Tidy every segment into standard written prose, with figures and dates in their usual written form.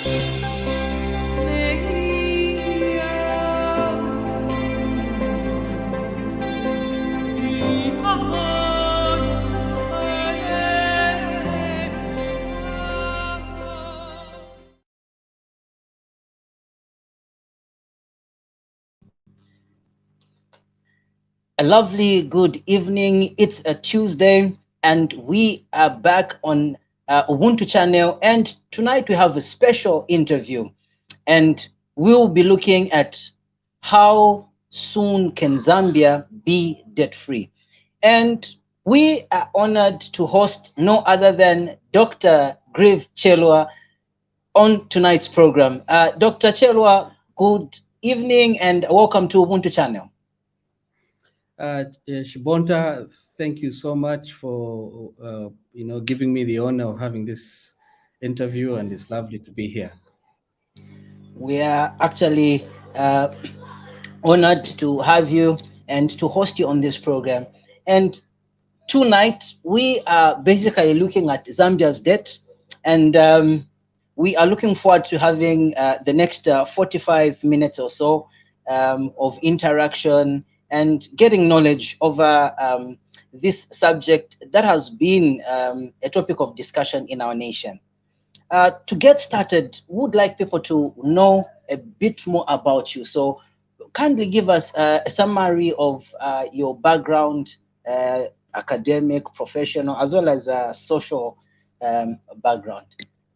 A lovely good evening. It's a Tuesday, and we are back on Ubuntu channel. And tonight we have a special interview, and we'll be looking at how soon can Zambia be debt-free. And we are honored to host no other than Dr. Grieve Chelwa on tonight's program. Dr. Chelwa, good evening and welcome to Ubuntu channel. Shibonta, thank you so much for giving me the honor of having this interview, and it's lovely to be here. We are actually honored to have you and to host you on this program. And tonight we are basically looking at Zambia's debt, and we are looking forward to having the next 45 minutes or so of interaction and getting knowledge over this subject that has been a topic of discussion in our nation. To get started, would like people to know a bit more about you. So kindly give us a summary of your background, academic, professional, as well as social background.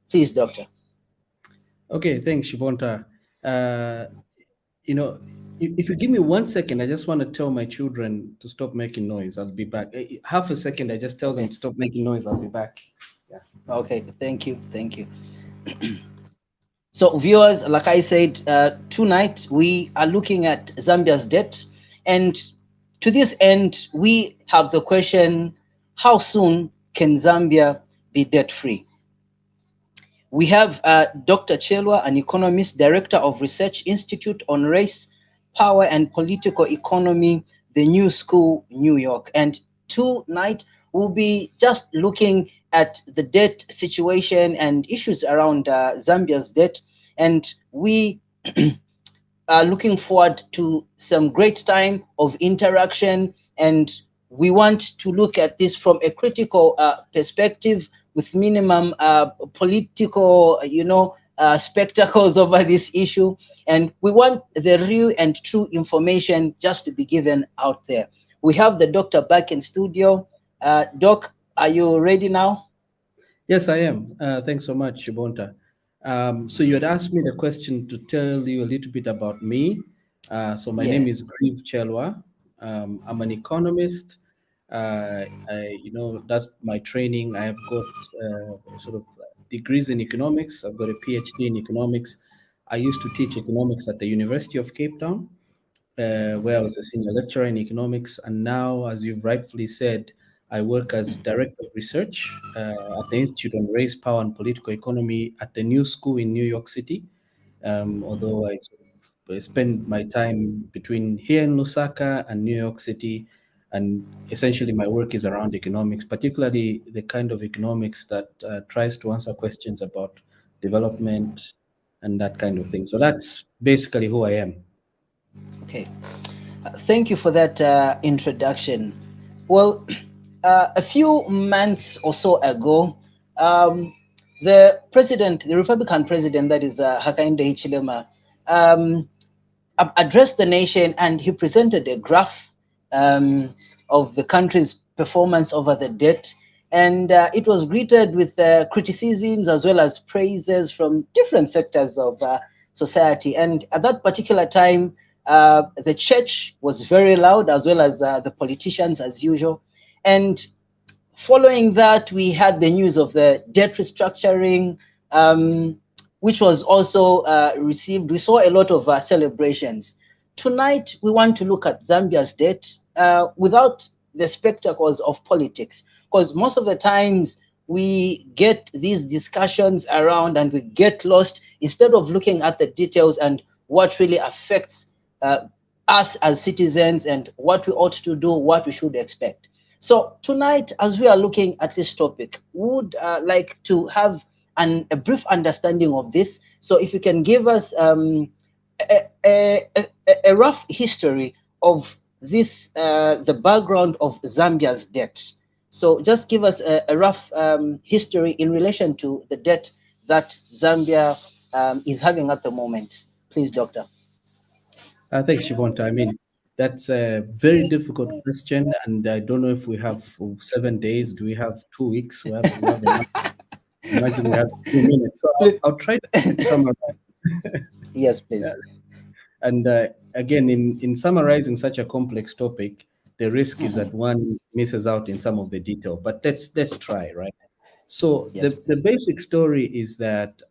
Please, Doctor. Okay, thanks, Shibonta. If you give me 1 second, I just want to tell my children to stop making noise. I'll be back. Half a second, I just tell them to stop making noise. I'll be back. Yeah. Okay, thank you. Thank you. So viewers, like I said, tonight we are looking at Zambia's debt. And to this end, we have the question, how soon can Zambia be debt-free? We have Dr. Chelwa, an economist, director of Research Institute on Race, Power and Political Economy, the New School, New York. And tonight we'll be just looking at the debt situation and issues around Zambia's debt. And we are looking forward to some great time of interaction. And we want to look at this from a critical perspective with minimum political, spectacles over this issue. And we want the real and true information just to be given out there. We have the doctor back in studio. Doc, are you ready now? Yes, I am. Thanks so much, Shibonta. So you had asked me the question to tell you a little bit about me. So my name is Grieve Chelwa. I'm an economist. That's my training. I have got sort of degrees in economics. I've got a PhD in economics. I used to teach economics at the University of Cape Town, where I was a senior lecturer in economics. And now, as you've rightfully said, I work as director of research at the Institute on Race, Power and Political Economy at the New School in New York City. Although I spend my time between here in Lusaka and New York City, and essentially my work is around economics, particularly the kind of economics that tries to answer questions about development and that kind of thing. So that's basically who I am. Okay. Thank you for that introduction. Well, a few months or so ago, the Republican president, that is Hakainde Hichilema, addressed the nation, and he presented a graph of the country's performance over the debt. And it was greeted with criticisms as well as praises from different sectors of society. And at that particular time, the church was very loud, as well as the politicians as usual. And following that, we had the news of the debt restructuring, which was also received. We saw a lot of celebrations. Tonight, we want to look at Zambia's debt without the spectacles of politics, because most of the times we get these discussions around and we get lost instead of looking at the details and what really affects us as citizens and what we ought to do, what we should expect. So tonight, as we are looking at this topic, we would like to have and a brief understanding of this. So if you can give us a rough history of this, the background of Zambia's debt. So just give us a rough history in relation to the debt that Zambia is having at the moment. Please, Doctor. Thanks, Shivonta. I mean, that's a very difficult question, and I don't know if we have 7 days. Do we have 2 weeks? We have enough. Imagine we have 2 minutes. So I'll try to summarize. Yes, please. And again, in summarizing such a complex topic, the risk is that one misses out in some of the detail. But let's try, right? So Yes. the basic story is that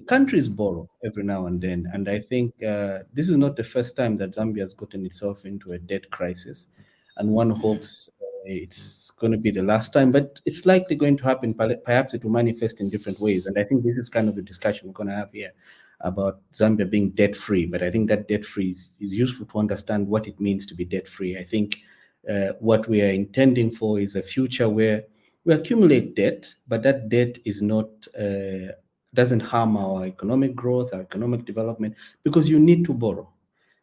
countries borrow every now and then, and I think this is not the first time that Zambia has gotten itself into a debt crisis, and one hopes it's going to be the last time, but it's likely going to happen. Perhaps it will manifest in different ways, and I think this is kind of the discussion we're going to have here about Zambia being debt free. But I think that debt free is useful to understand what it means to be debt free. I think what we are intending for is a future where we accumulate debt, but that debt is not doesn't harm our economic growth, our economic development, because you need to borrow.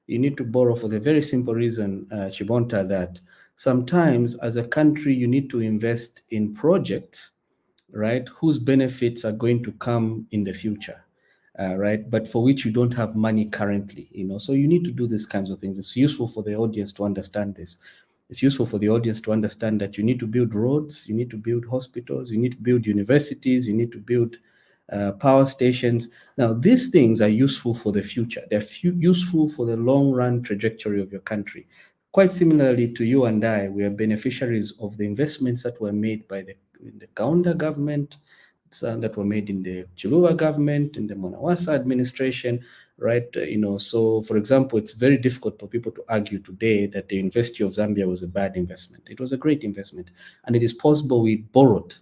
You need to borrow for the very simple reason, Chibonta, that sometimes as a country you need to invest in projects, right, whose benefits are going to come in the future. Right, but for which you don't have money currently, so you need to do these kinds of things. It's useful for the audience to understand this. It's useful for the audience to understand that you need to build roads, you need to build hospitals, you need to build universities, you need to build power stations. Now, these things are useful for the future. They're useful for the long run trajectory of your country. Quite similarly to you and I, we are beneficiaries of the investments that were made by the Kaunda government, that were made in the Chiluba government, in the Monawasa administration, right? So for example, it's very difficult for people to argue today that the University of Zambia was a bad investment. It was a great investment, and it is possible we borrowed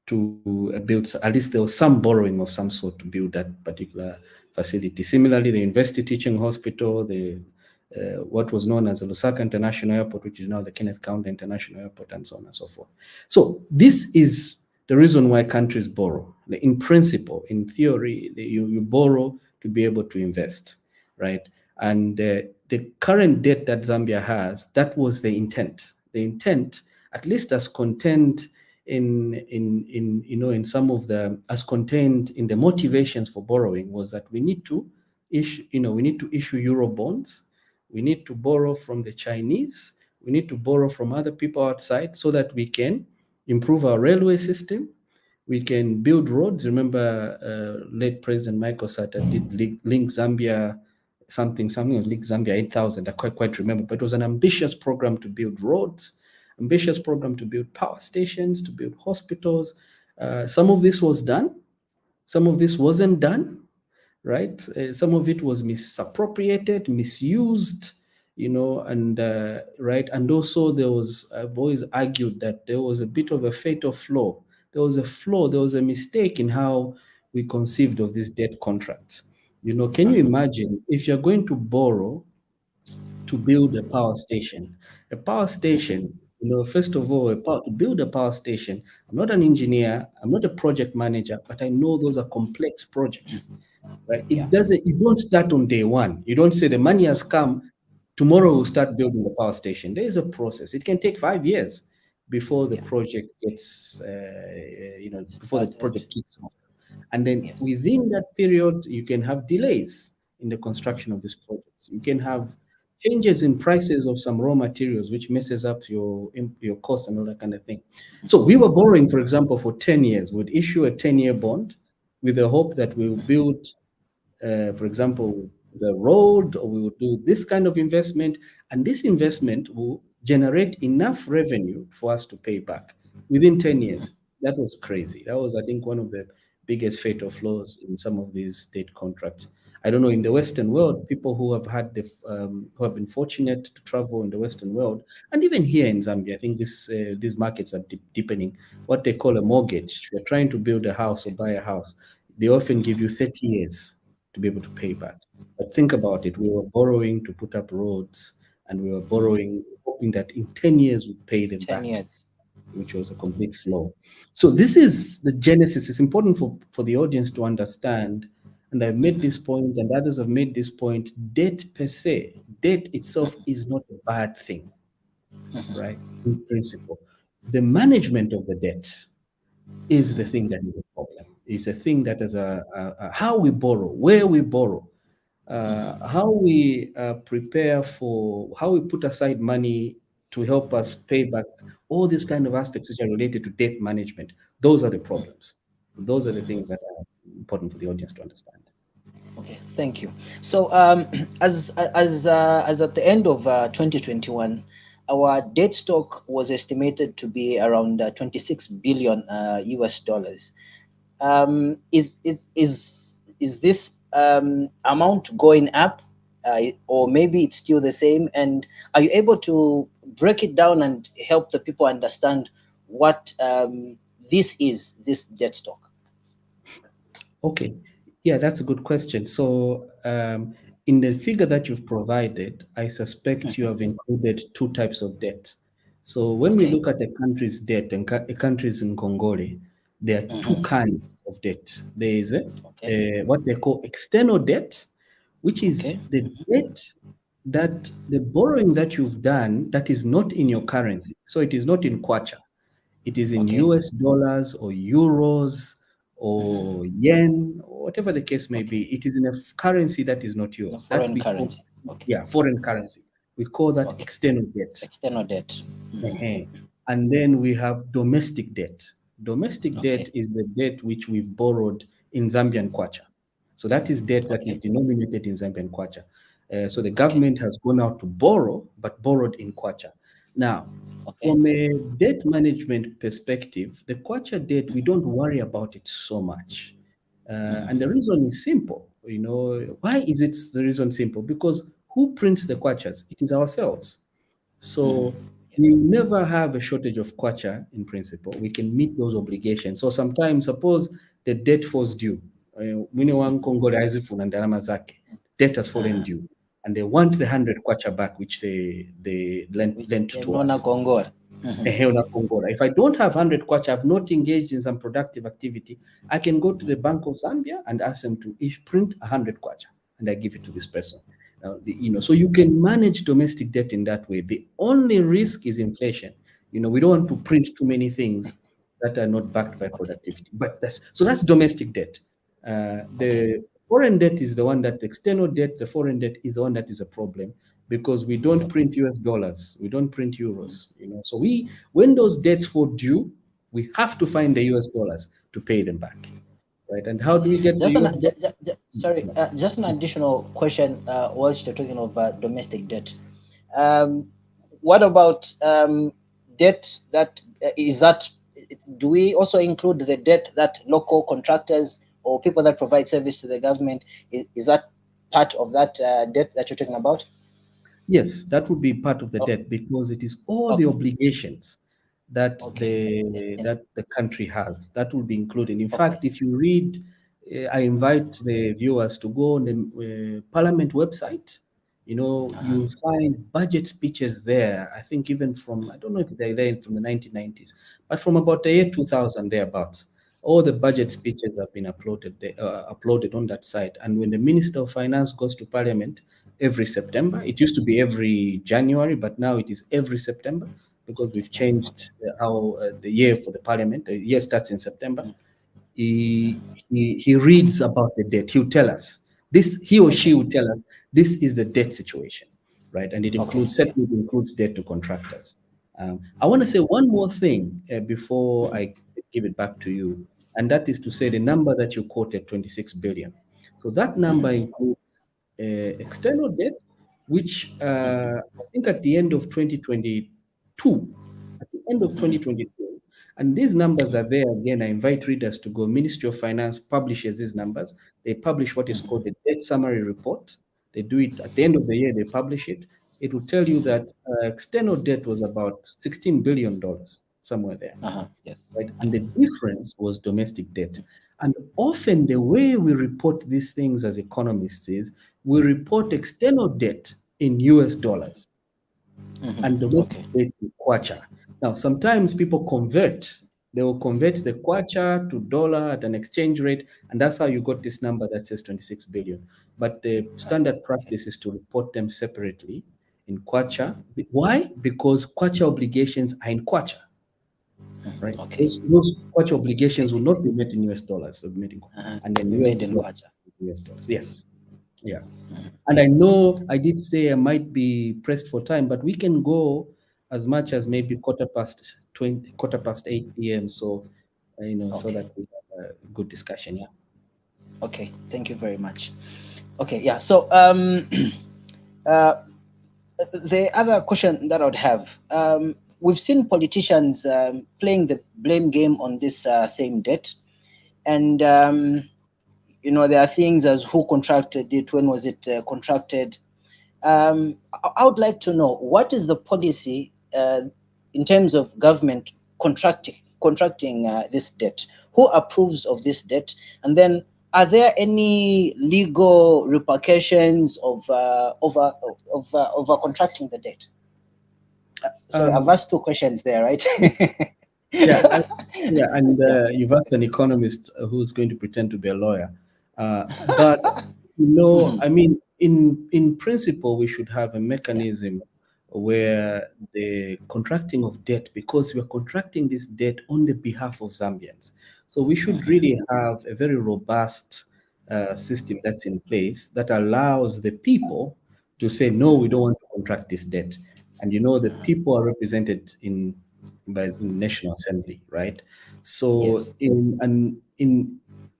to build, at least there was some borrowing of some sort to build that particular facility. Similarly, the University Teaching Hospital, what was known as the Lusaka International Airport, which is now the Kenneth Kaunda International Airport, and so on and so forth. So this is the reason why countries borrow. In principle, in theory, you borrow to be able to invest, right? And the current debt that Zambia has, that was the intent. The intent, at least as contained in some of the, as contained in the motivations for borrowing, was that we need to issue euro bonds, we need to borrow from the Chinese, we need to borrow from other people outside so that we can improve our railway system, we can build roads. Remember, late President Michael Sata did link Zambia, something of Link Zambia 8,000. I quite remember, but it was an ambitious program to build roads, ambitious program to build power stations, to build hospitals. Some of this was done, some of this wasn't done, right? Some of it was misappropriated, misused, and right. And also I've always argued that there was a bit of a fatal flaw. There was a flaw, there was a mistake in how we conceived of these debt contracts. Can you imagine if you're going to borrow to build a power station? A power station, first of all, to build a power station, I'm not an engineer, I'm not a project manager, but I know those are complex projects, right? Yeah. You don't start on day one. You don't say the money has come, tomorrow we'll start building the power station. There is a process. It can take 5 years before the Yeah. project gets, before the Started. project kicks off. And then Yes. within that period, you can have delays in the construction of this project. You can have changes in prices of some raw materials, which messes up your cost and all that kind of thing. So we were borrowing, for example, for 10 years. We'd issue a 10-year bond with the hope that we'll build, for example, the road, or we will do this kind of investment, and this investment will generate enough revenue for us to pay back within 10 years. That was crazy. That was, I think, one of the biggest fatal flaws in some of these state contracts. I don't know, in the Western world, people who have who have been fortunate to travel in the Western world, and even here in Zambia, I think these markets are deepening. What they call a mortgage. If you're trying to build a house or buy a house, they often give you 30 years to be able to pay back. But think about it, we were borrowing to put up roads, and we were borrowing hoping that in 10 years we'd pay them 10 back. years. which was a complete flaw. So this is the genesis. It's important for the audience to understand, and I've made this point, and others have made this point. Debt per se, debt itself is not a bad thing, right? In principle, the management of the debt is the thing that is a problem. It's a thing that is how we borrow, where we borrow, how we prepare for, how we put aside money to help us pay back, all these kind of aspects which are related to debt management. Those are the problems. So those are the things that are important for the audience to understand. Okay, thank you. So, as at the end of 2021, our debt stock was estimated to be around 26 billion US dollars. Is this amount going up, or maybe it's still the same? And are you able to break it down and help the people understand what this is, this debt stock? Okay. Yeah, that's a good question. So, in the figure that you've provided, I suspect you have included two types of debt. So, when we Okay. look at a country's debt and countries in Congole, there are two kinds of debt. There is Okay. what they call external debt, which is Okay. the debt that the borrowing that you've done that is not in your currency. So, it is not in kwacha. It is in Okay. US dollars or euros or yen, or whatever the case may Okay. be. It is in a currency that is not The yours. That foreign we call, currency. Okay. yeah, foreign currency. We call that Okay. external debt. External debt. Ehen. And then we have domestic debt. Domestic Okay. debt is the debt which we've borrowed in Zambian kwacha. So that is debt that is Okay. denominated in Zambian kwacha. So the Okay. government has gone out to borrow, but borrowed in kwacha. Now, Okay. from a debt management perspective, the kwacha debt, we don't worry about it so much. And the reason is simple. Why is it the reason simple? Because who prints the kwachas? It is ourselves. So we never have a shortage of kwacha in principle. We can meet those obligations. So sometimes, suppose the debt falls due. Mwini wa Nkongole hazifuna ndalama zake. Debt has fallen due. And they want the 100 kwacha back, which they Which lent to Nona us. Gongora. Eheona Kongora. If I don't have 100 kwacha, I've not engaged in some productive activity, I can go to the Bank of Zambia and ask them to print 100 kwacha, and I give it to this person. So you can manage domestic debt in that way. The only risk is inflation. We don't want to print too many things that are not backed by Okay. productivity. But that's domestic debt. Okay. The foreign debt is the one that external debt, the foreign debt is the one that is a problem because we don't print US dollars, we don't print euros. So when those debts fall due, we have to find the US dollars to pay them back, right? And how do we get the Just an US dollars? sorry, just an additional question. Whilst you're talking about domestic debt, um, what about debt that is that? Do we also include the debt that local contractors or people that provide service to the government is that part of that debt that you're talking about? Yes, that would be part of the Oh, debt because it is all the okay, obligations that okay, the country has. That will be included. In okay, fact, if you read, I invite the viewers to go on the Parliament website. You'll find budget speeches there. I think even from, I don't know if they're there from the 1990s, but from about the year 2000 thereabouts. All the budget speeches have been uploaded on that site. And when the Minister of Finance goes to Parliament every September, it used to be every January, but now it is every September because we've changed how the year for the Parliament. The year starts in September. He reads about the debt. He'll tell us this. He or she okay, will tell us this is the debt situation, right? And it okay, includes certainly it includes debt to contractors. I want to say one more thing before I give it back to you, and that is to say the number that you quoted, 26 billion. So that number includes external debt, which I think at the end of 2022, at the end of 2022, and these numbers are there again. I invite readers to go. Ministry of Finance publishes these numbers. They publish what is called the debt summary report. They do it at the end of the year. They publish it. It will tell you that external debt was about $16 billion, somewhere there, yes, right? And the difference was domestic debt. And often the way we report these things as economists is we report external debt in US dollars and domestic okay, debt in kwacha. Now, sometimes people convert. They will convert the kwacha to dollar at an exchange rate, and that's how you got this number that says 26 billion. But the standard Okay. practice is to report them separately in kwacha. Why? Because kwacha obligations are in kwacha, right? Okay. Those kwacha obligations will not be met in US dollars, they'll be made in, and To then be US made in dollars, Kwacha. US dollars. Yes. Yeah. And I know I did say I might be pressed for time, but we can go as much as maybe quarter past 8 p.m. So, so Okay. that we have a good discussion. Yeah. Okay. Thank you very much. Okay. Yeah. So uh, the other question that I would have, we've seen politicians playing the blame game on this same debt, and there are things as who contracted it, when was it contracted. I would like to know what is the policy in terms of government contracting this debt. Who approves of this debt, and then are there any legal repercussions of over contracting the debt? Sorry, I've Um, asked two questions there, right? yeah. Yeah. And Yeah. you've asked an economist who's going to pretend to be a lawyer. But, Mhm. I mean, in principle, we should have a Yeah. mechanism where the contracting of debt, because we're contracting this debt on the behalf of Zambians. So we should really have a very robust system that's in place that allows the people to say, no, we don't want to contract this debt. And the people are represented by the National Assembly, right? So Yes.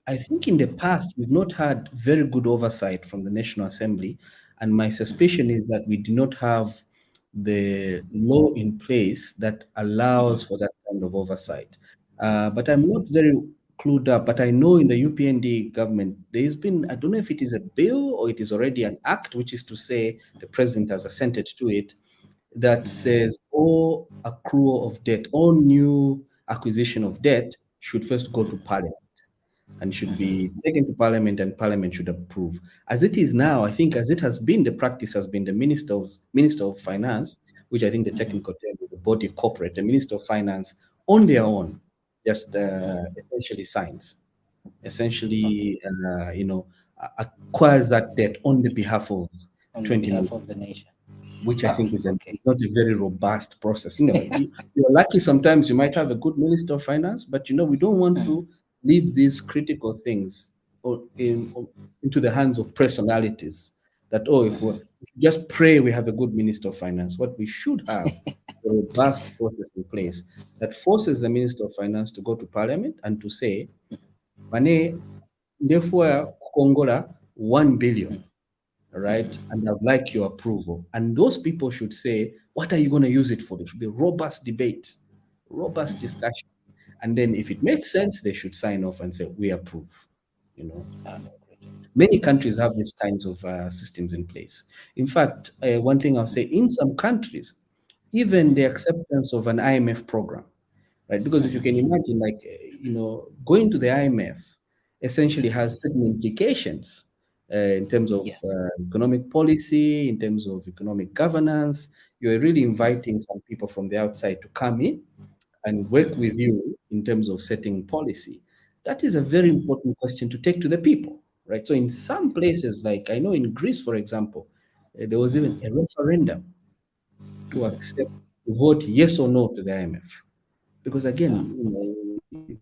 I think in the past we've not had very good oversight from the National Assembly, and my suspicion is that we do not have the law in place that allows for that kind of oversight. But I'm not very clued up. But I know in the UPND government there's been, I don't know if it is a bill or it is already an act, which is to say the president has assented to it, that says all accrual of debt, all new acquisition of debt should first go to parliament and should be taken to parliament, and parliament should approve. As it is now, I think as it has been, the practice has been the minister of finance, which I think the technical term is the body corporate, the minister of finance on their own just essentially signs, Okay. essentially acquires that debt on the behalf of On the 20 behalf million, of the nation. which I think Okay. is not a very robust process. You're lucky sometimes you might have a good minister of finance, but we don't want to leave these critical things into the hands of personalities. That if we just pray we have a good minister of finance, what we should have a robust process in place that forces the minister of finance to go to parliament and to say, "Mane, therefore, Kongola 1 billion, right? And I'd like your approval." And those people should say, what are you going to use it for? There should be robust debate, robust discussion. And then if it makes sense, they should sign off and say, we approve. You know, Great. Many countries have these kinds of systems in place. In fact, one thing I'll say, in some countries, even the acceptance of an IMF program, right? Because if you can imagine, like, going to the IMF essentially has certain implications in terms of Yes. economic policy, in terms of economic governance. You're really inviting some people from the outside to come in and work with you in terms of setting policy. That is a very important question to take to the people, right? So in some places, like I know in Greece, for example, there was even a referendum to accept, to vote yes or no to the IMF. Because again,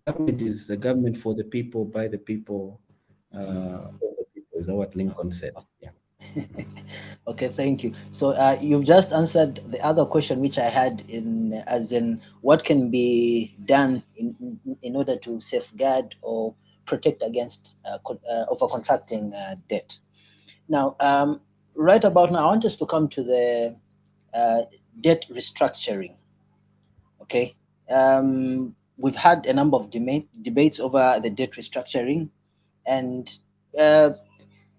government is the government for the people, by the people, of the people, is what Lincoln said. Yeah. Okay, thank you. So you've just answered the other question which I had, in as in what can be done in order to safeguard or protect against over contracting debt. Now, right about now, I want us to come to the uh, debt restructuring. Okay, we've had a number of debates over the debt restructuring, and uh,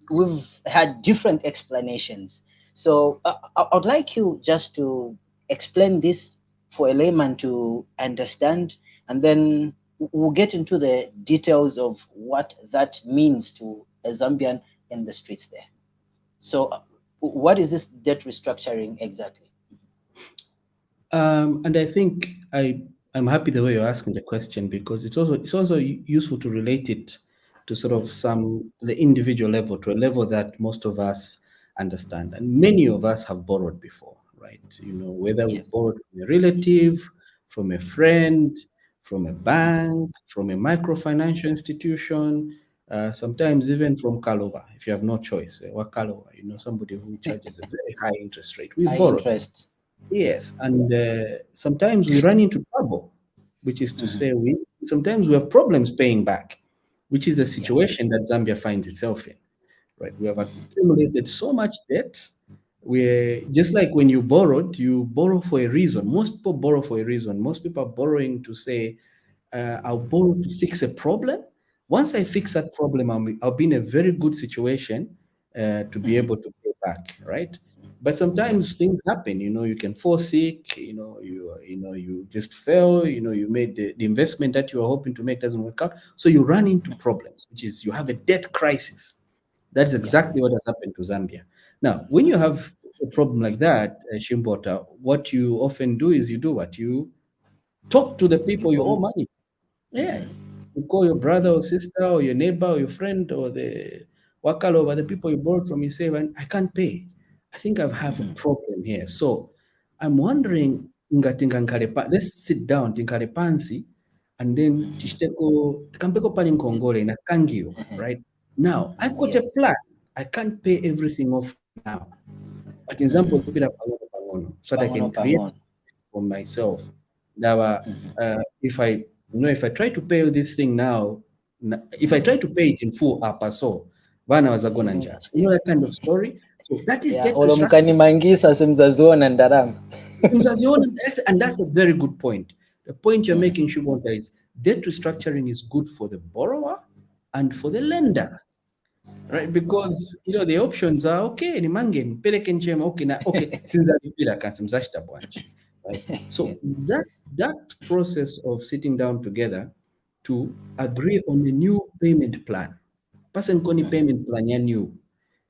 we've had different explanations. So I'd like you just to explain this for a layman to understand, and then we'll get into the details of what that means to a Zambian in the streets there. So, what is this debt restructuring exactly? And I think I'm happy the way you're asking the question, because it's also useful to relate it to sort of some the individual level, to a level that most of us understand, and many of us have borrowed before, right? Whether we Yes. borrowed from a relative, from a friend, from a bank, from a microfinancial institution, sometimes even from Kalowa, if you have no choice. What Kalowa, somebody who charges a very high interest rate. We've High borrowed. interest. Yes, and sometimes we run into trouble, which is to Hmm. say, we sometimes we have problems paying back, which is a Yeah. situation that Zambia finds itself in. Right, we have accumulated so much debt. We're just like when you borrow for a reason. Most people borrow for a reason. Most people are borrowing to say, I'll borrow to fix a problem. Once I fix that problem, I'll be in a very good situation to be able to pay back, right? But Yeah. sometimes things happen. You can fall sick. You just fail. You made the investment that you were hoping to make doesn't work out, so you run into problems, which is you have a debt crisis. That is Yeah. exactly what has happened to Zambia. Now, when you have a problem like that, Shimbota, what you often do is you do what? You talk to the You people you owe go. money. Yeah. You call your brother or sister or your neighbor or your friend or the wakala over the people you borrowed from, you say, "Man, I can't pay. I think I have a problem here. So I'm wondering, let's sit down, tinkare pansi, and then tishteko, tikampeko pali nkongole na kangio, right? Now, I've got Yeah. a plan. I can't pay everything off now. But in example, pira pangono pangono, so that I Pangono can create pangono. for myself. Now, if I try to pay this thing now, if I try to pay it in full, so vana wazagona njaa. That kind of story. So that is Yeah, debt restructuring. olomukani simzaziona ndarama. Mzaziona, and that's a very good point. The point you're Mhm. making, Shubonta, is debt restructuring is good for the borrower and for the lender, right? Because the options are okay, ni mange nipeleke njema, okay na okay, since alipila kansi mzashita bwanji, right? Yeah. So that process of sitting down together to agree on a new payment plan. Pasen koni payment plan ya new.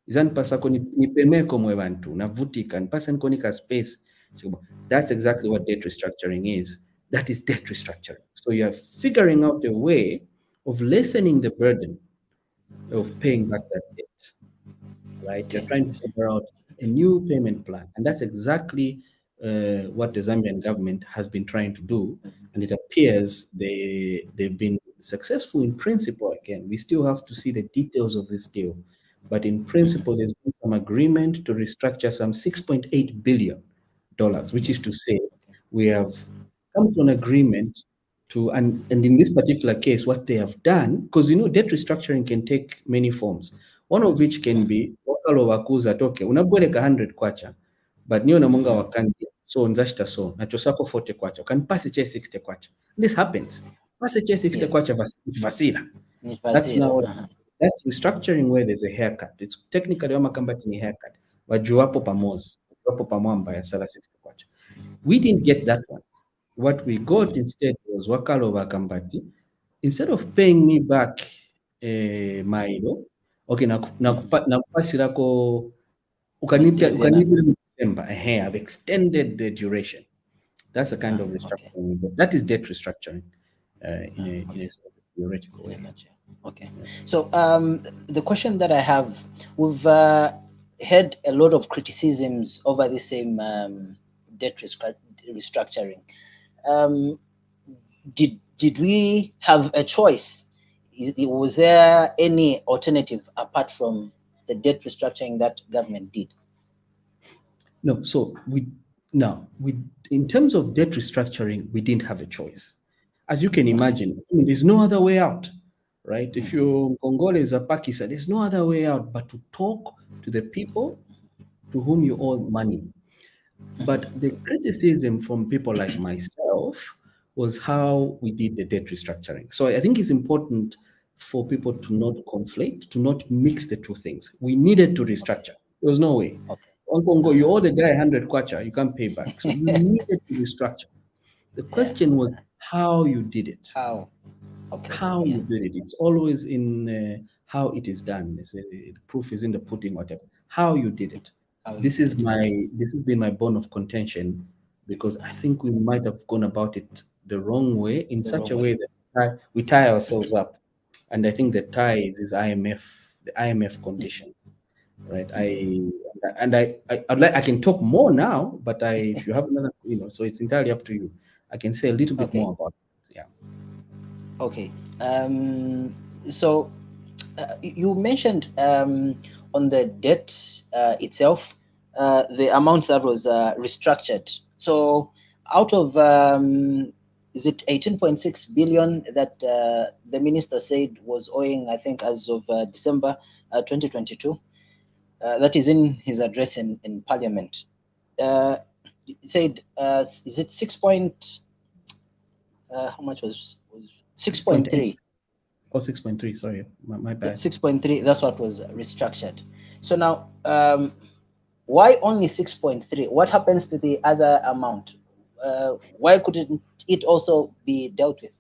Izan pasa koni pemeko mwe bantu na vutika and pasen koni ka space. So that's exactly what debt restructuring is. That is debt restructuring. So you're figuring out a way of lessening the burden of paying back that debt, right? You're Okay. trying to figure out a new payment plan. And that's exactly what the Zambian government has been trying to do. And it appears they've been successful in principle. Again, we still have to see the details of this deal. But in principle, there's been some agreement to restructure some $6.8 billion, which is to say, we have come to an agreement to, and in this particular case, what they have done, because debt restructuring can take many forms. One of which can be wakalo wakuza toke unabweleka 100 kwacha, but niyo namunga wakangi so nzashita so nachosako 40 kwacha ukanipasi che 60 kwacha. This happens. Pasi che 60 Yes. kwacha vasila. That's Nifasira. now that's restructuring where there's a haircut. It's technically wama kambati ni haircut. Wajuwapo pamozi, wajuwapo pamwamba ya sala 60 kwacha. We didn't get that one. What we got instead was Wakalo Wakambati. Instead of paying me back Mailo, okay, nakupasirako Ongezera. ukanipira December. I've extended the duration. That's a kind of Okay. restructuring. But that is debt restructuring in a Okay. sort of theoretical In a way. nutshell. Okay. So the question that I have, we've had a lot of criticisms over the same debt restructuring. Um, did we have a choice? Was there any alternative apart from the debt restructuring that government did? No, so we in terms of debt restructuring, we didn't have a choice. As you can Okay. imagine, there's no other way out, right? If you're Congolese or Pakistan, there's no other way out but to talk to the people to whom you owe money. But the criticism from people like myself was how we did the debt restructuring. So I think it's important for people to not conflate, to not mix the two things. We needed to restructure. There was no way. Okay. On Congo, you owe the guy 100 kwacha, you can't pay back. So you needed to restructure. The Yeah. question was how you did it. How? Okay. How Yeah. you did it. It's always in how it is done. The proof is in the pudding, whatever. How you did it. How you This did is it. Okay. this has been my bone of contention because I think we might have gone about it the wrong way, in The such wrong a way. way that we tie ourselves up. And I think the tie is the IMF conditions, right? I can talk more now, but if you have another, so it's entirely up to you. I can say a little bit Okay. more about it. Yeah. Okay. So you mentioned on the debt itself, the amount that was restructured. So out of is it 18.6 billion that the minister said was owing, I think, as of December 2022. That is in his address in Parliament. He said, is it how much was 6.8 6.3? or 6.3. Sorry, my Yeah, bad. 6.3. That's what was restructured. So now, why only 6.3? What happens to the other amount? Why couldn't it also be dealt with?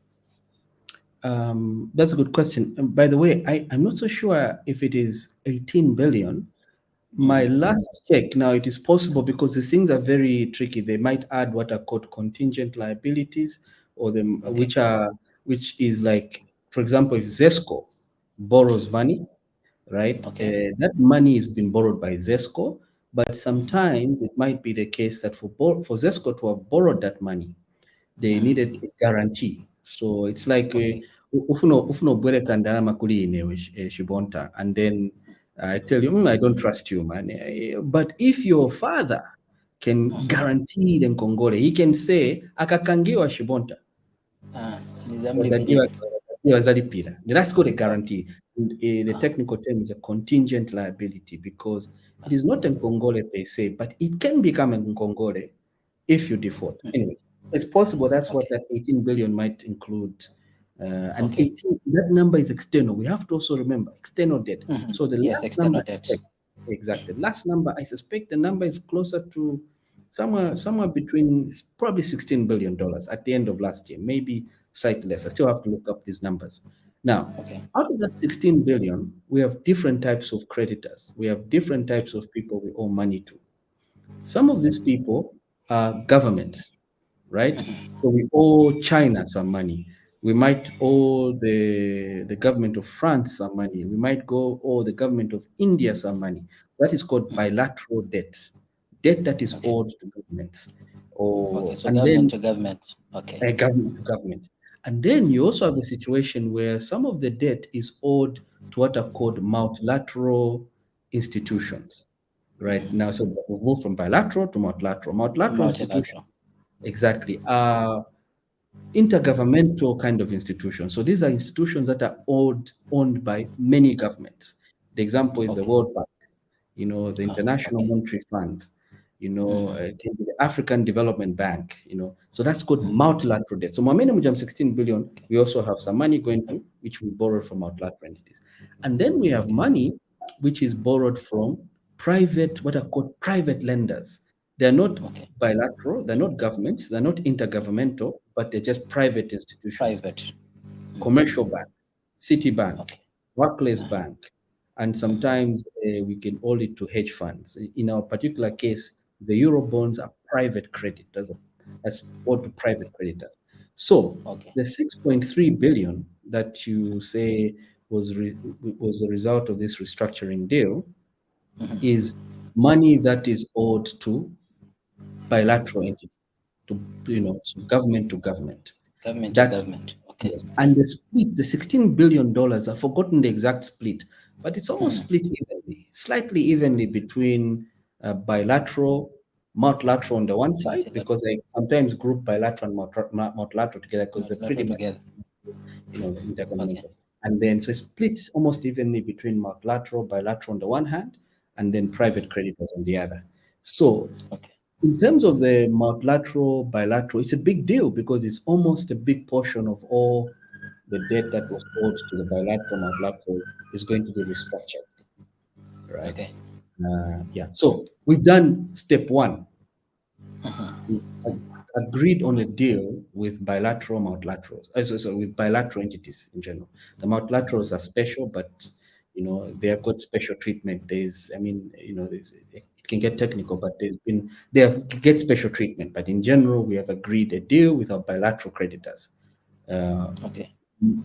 That's a good question. And by the way, I'm not so sure if it is 18 billion. My Mhm. last check, now it is possible because these things are very tricky. They might add what are called contingent liabilities, or them Okay. which is like, for example, if Zesco borrows money, right? Okay. That money is being borrowed by Zesco, but sometimes it might be the case that for Zesco to have borrowed that money, they needed Mhm. a guarantee. So it's like Okay. ufuno bwereka ndalama kuli ine Shibonta, and then I tell you, I don't trust you, man. But if your father can Mhm. guarantee the Nkongole, he can say akakangiwa Shibonta. Ah, Nizamli Wadatiwa Bidire. wazalipira. That's called a Okay. guarantee. And, the Ah, technical term is a contingent liability because it is not a Nkongole per se, but it can become a Nkongole if you default. mhm. Anyways, it's possible that's what Okay. that 18 billion might include. And Okay. 18, that number is external. We have to also remember external debt. Mhm. So the Yes, last number external I debt. checked, exactly, last number, I suspect the number is closer to somewhere between probably $16 billion at the end of last year, maybe slightly less. I still have to look up these numbers. Now, Okay. out of that 16 billion, we have different types of creditors. We have different types of people we owe money to. Some of these people are governments, right? So we owe China some money. We might owe the government of France some money. We might go owe the government of India some money. That is called bilateral debt, debt that is Okay. owed to governments. Okay. Or So and government then to government. Okay. government to government. And then you also have a situation where some of the debt is owed to what are called multilateral institutions. Right now, so we've moved from bilateral to multilateral. Multilateral institutions, Multilateral. exactly, are intergovernmental kind of institutions. So these are institutions that are owned by many governments. The example is the Okay. World Bank, the Ah, International okay. Monetary Fund, Mhm. the African Development Bank, so that's called Mhm. multilateral debt. So Mamene Mujam 16 billion, we also have some money going to, which we borrowed from multilateral entities. And then we have Okay. money which is borrowed from what are called private lenders. They're not Okay. bilateral, they're not governments, they're not intergovernmental, but they're just private institutions. Private. Mhm. Commercial bank, Citibank, Okay. Barclays Uh-huh. Bank, and Mhm. sometimes we can owe it to hedge funds. In our particular case, the euro bonds are private credit. That's owed to private creditors. So Okay. the 6.3 billion that you say was a result of this restructuring deal Mhm. is money that is owed to bilateral entities, so government to government. Government to That's government. Okay. yes. And the split, the $16 billion, I've forgotten the exact split, but it's almost Mhm. split evenly, slightly evenly between bilateral, multilateral on the one side, Multilateral. because I sometimes group bilateral and multilateral together because they're pretty Multilateral much, together. Okay. intergovernmental. And then so it's split almost evenly between multilateral, bilateral on the one hand, and then private Mhm. creditors on the other. So Okay. in terms of the multilateral, bilateral, it's a big deal because it's almost a big portion of all the debt that was owed to the bilateral, multilateral is going to be restructured, right? Okay. Yeah. So we've done step one. Mhm. We've agreed on a deal with bilateral, multilaterals. So with bilateral entities in general. The multilaterals are special, but They have got special treatment. There's, I mean, it can get technical, but they have get special treatment. But in general, we have agreed a deal with our bilateral creditors. Okay.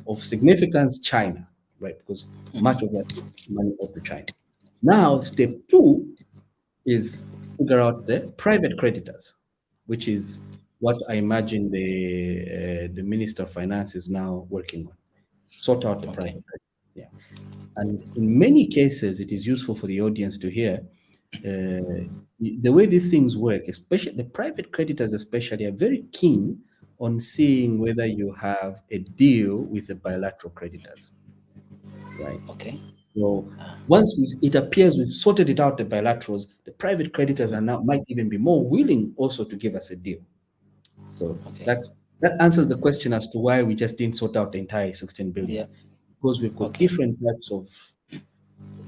Of significance, China, right? Because much of that money go to China. Now, step two is figure out the private creditors, which is what I imagine the Minister of Finance is now working on. Sort out the Okay. private creditors. Yeah. And in many cases, it is useful for the audience to hear the way these things work, especially the private creditors, especially, are very keen on seeing whether you have a deal with the bilateral creditors, right? Okay. So once it appears we've sorted it out, the bilaterals, the private creditors are now might even be more willing also to give us a deal. So Okay. that answers the question as to why we just didn't sort out the entire 16 billion, Yeah. because we've got Okay. different types of,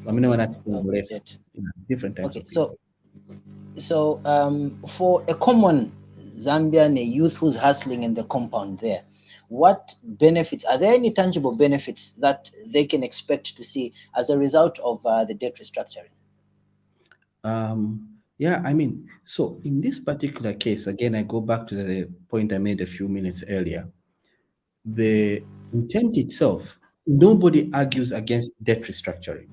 I mean, Okay. we're not less, That. different types Okay. of people. So for a common Zambian, a youth who's hustling in the compound there, what benefits are there? Any tangible benefits that they can expect to see as a result of the debt restructuring? Yeah, I mean, so in this particular case, again, I go back to the point I made a few minutes earlier. The intent itself, nobody argues against debt restructuring.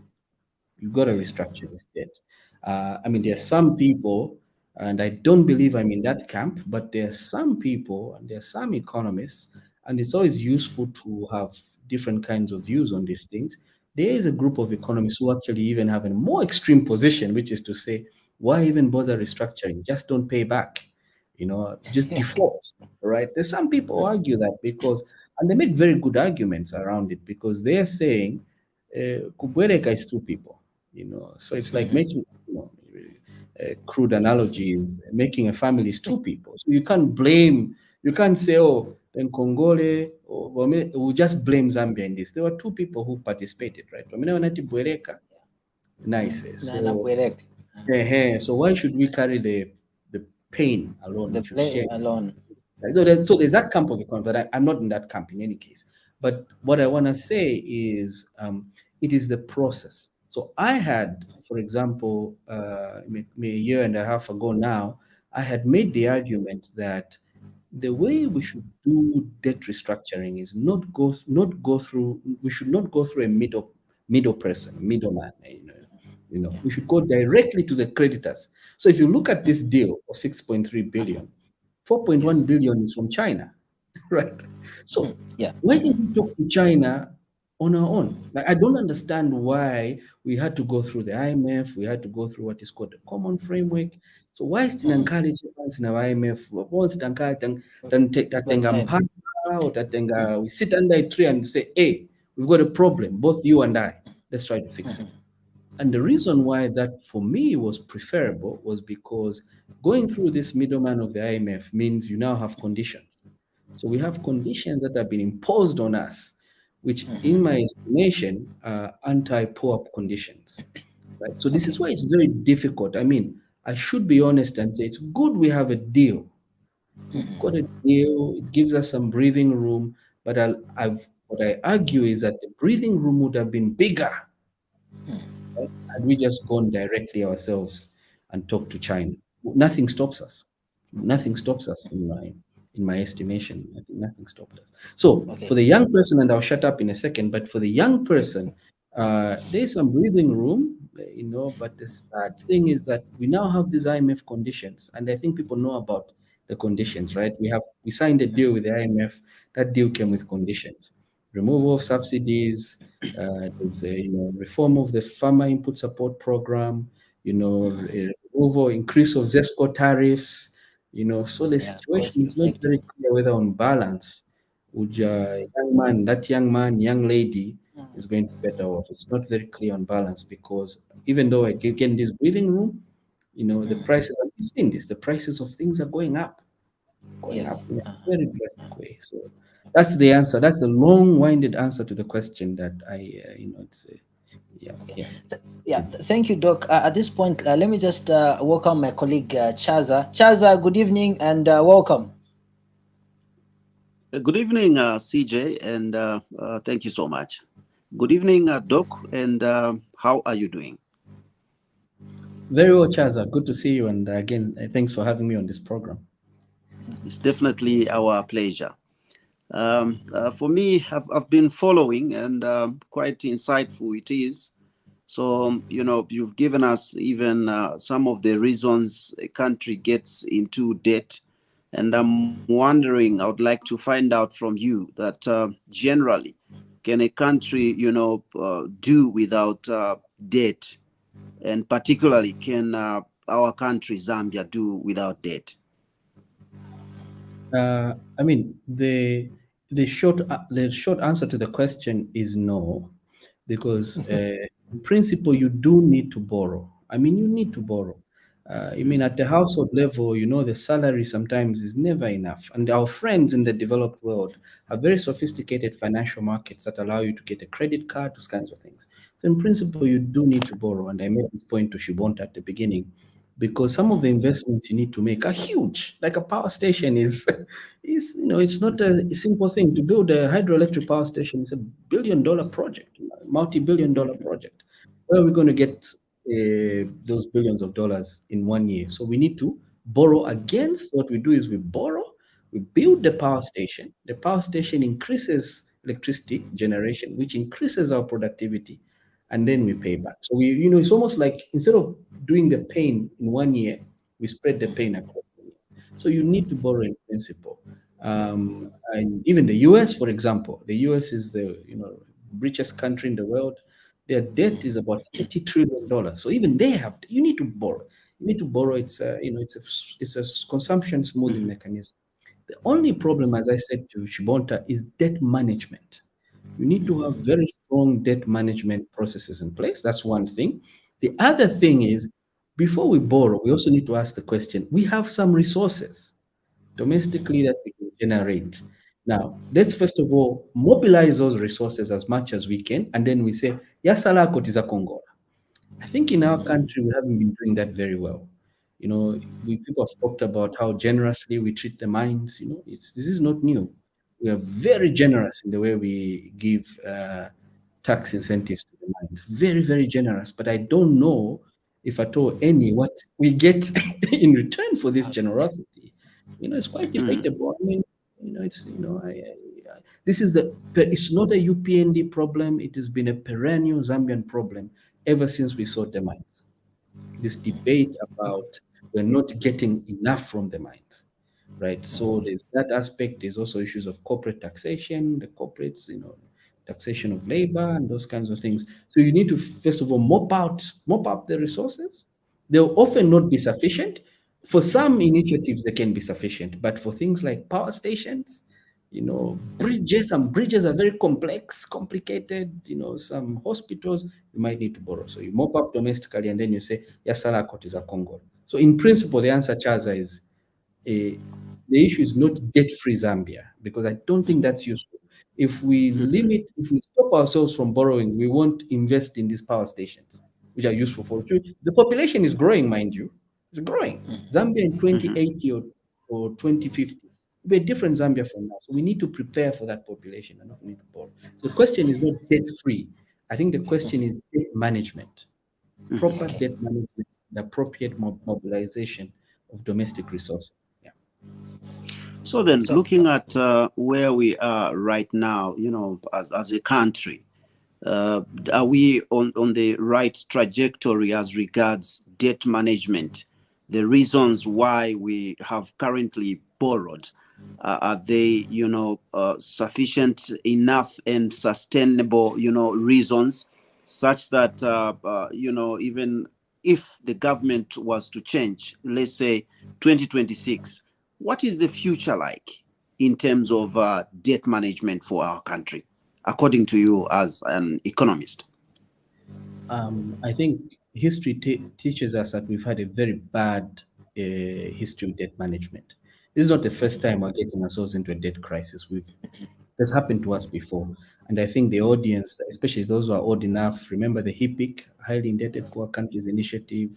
You've got to restructure this debt. I mean, there are Yeah. some people, and I don't believe I'm in that camp, but there are some people and there are some economists, and it's always useful to have different kinds of views on these things. There is a group of economists who actually even have a more extreme position, which is to say, why even bother restructuring? Just don't pay back, just default, right? There's some people who argue that because, and they make very good arguments around it because they're saying, Kubwereka is two people, so it's like making, crude analogies, making a family is two people. So you can't say, oh, then Congole, or we'll just blame Zambia in this. There were two people who participated, right? Nice. Na na So, correct. so why should we carry the pain alone? The We should share. blame alone. Right? So there's that camp of economy, but I'm not in that camp in any case. But what I want to say is it is the process. So I had, for example, a year and a half ago now, I had made the argument that the way we should do debt restructuring is not go through. We should not go through a middle person, middleman. We should go directly to the creditors. So if you look at this deal of 6.3 billion, Yes. 4.1 billion is from China, right? So Yeah. why didn't we talk to China on our own? Like, I don't understand why we had to go through the IMF, we had to go through what is called the common framework. So why is it encouraged once in our IMF? Once it encouraged, we sit under a tree and say, hey, we've got a problem, both you and I. Let's try to fix it. And the reason why that for me was preferable was because going through this middleman of the IMF means you now have conditions. So we have conditions that have been imposed on us, which in my estimation are anti-POAP conditions. Right? So this Okay. is why it's very difficult. I mean, I should be honest and say it's good we have a deal. We've got a deal, it gives us some breathing room, but what I argue is that the breathing room would have been bigger, right? Had we just gone directly ourselves and talked to China. Nothing stops us. Nothing stops us in my estimation. I think nothing stopped us. So Okay. for the young person, and I'll shut up in a second, but for the young person, there's some breathing room, but the sad thing is that we now have these IMF conditions, and I think people know about the conditions, right? We signed a deal with the IMF. That deal came with conditions: removal of subsidies, there's a reform of the farmer input support program, removal, increase of ZESCO tariffs, so the Yeah. Cost situation is not effective. very clear whether on balance, would that young man, young lady is going to be better off. It's not very clear on balance because even though I give get this breathing room, the prices, I've seen this, the prices of things are going Yes. up in a very drastic way. So that's the answer. That's a long-winded answer to the question that it's yeah, Okay. yeah. Yeah. Thank you, Doc. At this point, let me just welcome my colleague Chaza. Chaza, good evening and welcome. Good evening, CJ, and thank you so much. Good evening, Doc, and how are you doing? Very well, Chaza. Good to see you. And again, thanks for having me on this program. It's definitely our pleasure. For me, I've been following, and quite insightful it is. So, you've given us even some of the reasons a country gets into debt. And I'm wondering, I would like to find out from you that generally, can a country, do without debt? And particularly, can our country, Zambia, do without debt? I mean, the short answer to the question is no, because in principle you do need to borrow. I mean, you need to borrow. I mean, at the household level, the salary sometimes is never enough, and our friends in the developed world have very sophisticated financial markets that allow you to get a credit card, those kinds of things. So, in principle, you do need to borrow, and I made this point to Shibonta at the beginning because some of the investments you need to make are huge. Like a power station is, is it's not a simple thing to build a hydroelectric power station. It's $1 billion project, multi-billion-dollar project. Where are we going to get those billions of dollars in 1 year? So we need to borrow against. What we do is we borrow, we build the power station. The power station increases electricity generation, which increases our productivity, and then we pay back. So it's almost like instead of doing the pain in 1 year, we spread the pain across the years. So you need to borrow in principle. And even the U.S., for example, the U.S. is the richest country in the world. Their debt is about $30 trillion. So even they have. You need to borrow. You need to borrow. It's a consumption smoothing mechanism. The only problem, as I said to Shibonta, is debt management. You need to have very strong debt management processes in place. That's one thing. The other thing is, before we borrow, we also need to ask the question, we have some resources domestically that we can generate. Now, let's first of all mobilize those resources as much as we can, and then we say, Yasala kotiza Congo. I think in our country, we haven't been doing that very well. We people have talked about how generously we treat the mines. This is not new. We are very generous in the way we give tax incentives to the mines. Very, very generous. But I don't know if at all any what we get in return for this generosity. It's quite Mhm, debatable. I mean, it's this is it's not a UPND problem. It has been a perennial Zambian problem ever since we saw the mines. This debate about we're not getting enough from the mines, right? So there's that aspect. There's also issues of corporate taxation, the corporates, taxation of labor and those kinds of things. So you need to first of all mop up the resources. They'll often not be sufficient. For some initiatives, they can be sufficient, but for things like power stations, some bridges are very complex, complicated. Some hospitals you might need to borrow. So you mop up domestically, and then you say, "Yasala kotiza Congo." So in principle, the answer, Chaza, is eh, the issue is not debt-free Zambia, because I don't think that's useful. If we stop ourselves from borrowing, we won't invest in these power stations, which are useful for the future. The population is growing, mind you. It's growing. Zambia in mhm, 2080 or 2050 will be a different Zambia from now. So we need to prepare for that population and not need to borrow. So the question is not debt-free. I think the question is debt management, mhm. proper debt management, the appropriate mobilization of domestic resources. Yeah. So then, So, looking at where we are right now, as a country, uh, are we on the right trajectory as regards debt management? The reasons why we have currently borrowed, are they, sufficient enough and sustainable, reasons such that, even if the government was to change, let's say 2026, what is the future like in terms of debt management for our country, according to you as an economist? I think history teaches us that we've had a very bad history of debt management. This is not the first time we're getting ourselves into a debt crisis. This happened to us before, and I think the audience, especially those who are old enough, remember the HIPIC, Highly Indebted Poor Countries Initiative.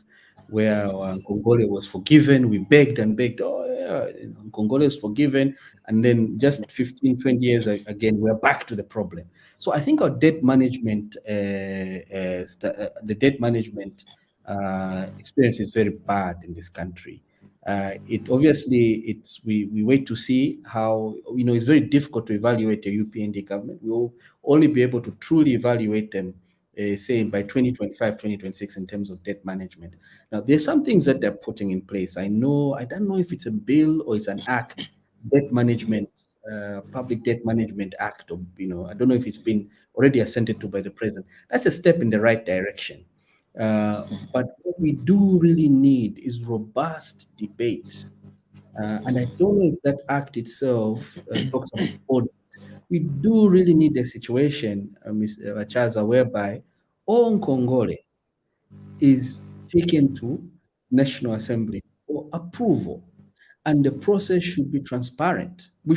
where Nkongole was forgiven. We begged and begged, oh, yeah, Nkongole is forgiven. And then just 15, 20 years again, we're back to the problem. So I think our debt management, the debt management experience is very bad in this country. It obviously we wait to see how, it's very difficult to evaluate a UPND government. We will only be able to truly evaluate them, say by 2025, 2026 in terms of debt management. Now, there's some things that they're putting in place. I don't know if it's a bill or it's an act, debt management, Public Debt Management Act, or I don't know if it's been already assented to by the president. That's a step in the right direction. But what we do really need is robust debate. And I don't know if that act itself talks about audit. We do really need a situation, Ms. Chaza, whereby all Nkongole is taken to National Assembly for approval. And the process should be transparent. We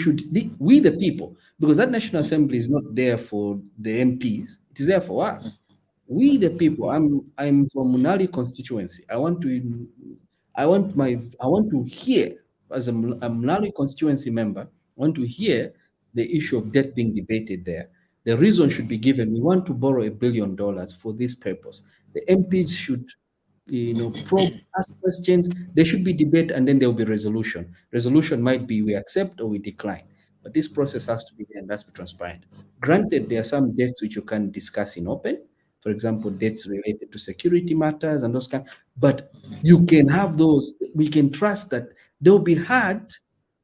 the people, because that National Assembly is not there for the MPs, it is there for us. We the people. I'm from Munali constituency. I want to hear, as a Munali constituency member, I want to hear the issue of debt being debated there. The reason should be given. We want to borrow $1 billion for this purpose. The MPs should, probe, ask questions. There should be debate, and then there will be resolution. Resolution might be we accept or we decline, but this process has to be there and has to be transparent. Granted, there are some debts which you can discuss in open. For example, debts related to security matters and those kind. But you can have those. We can trust that they'll be heard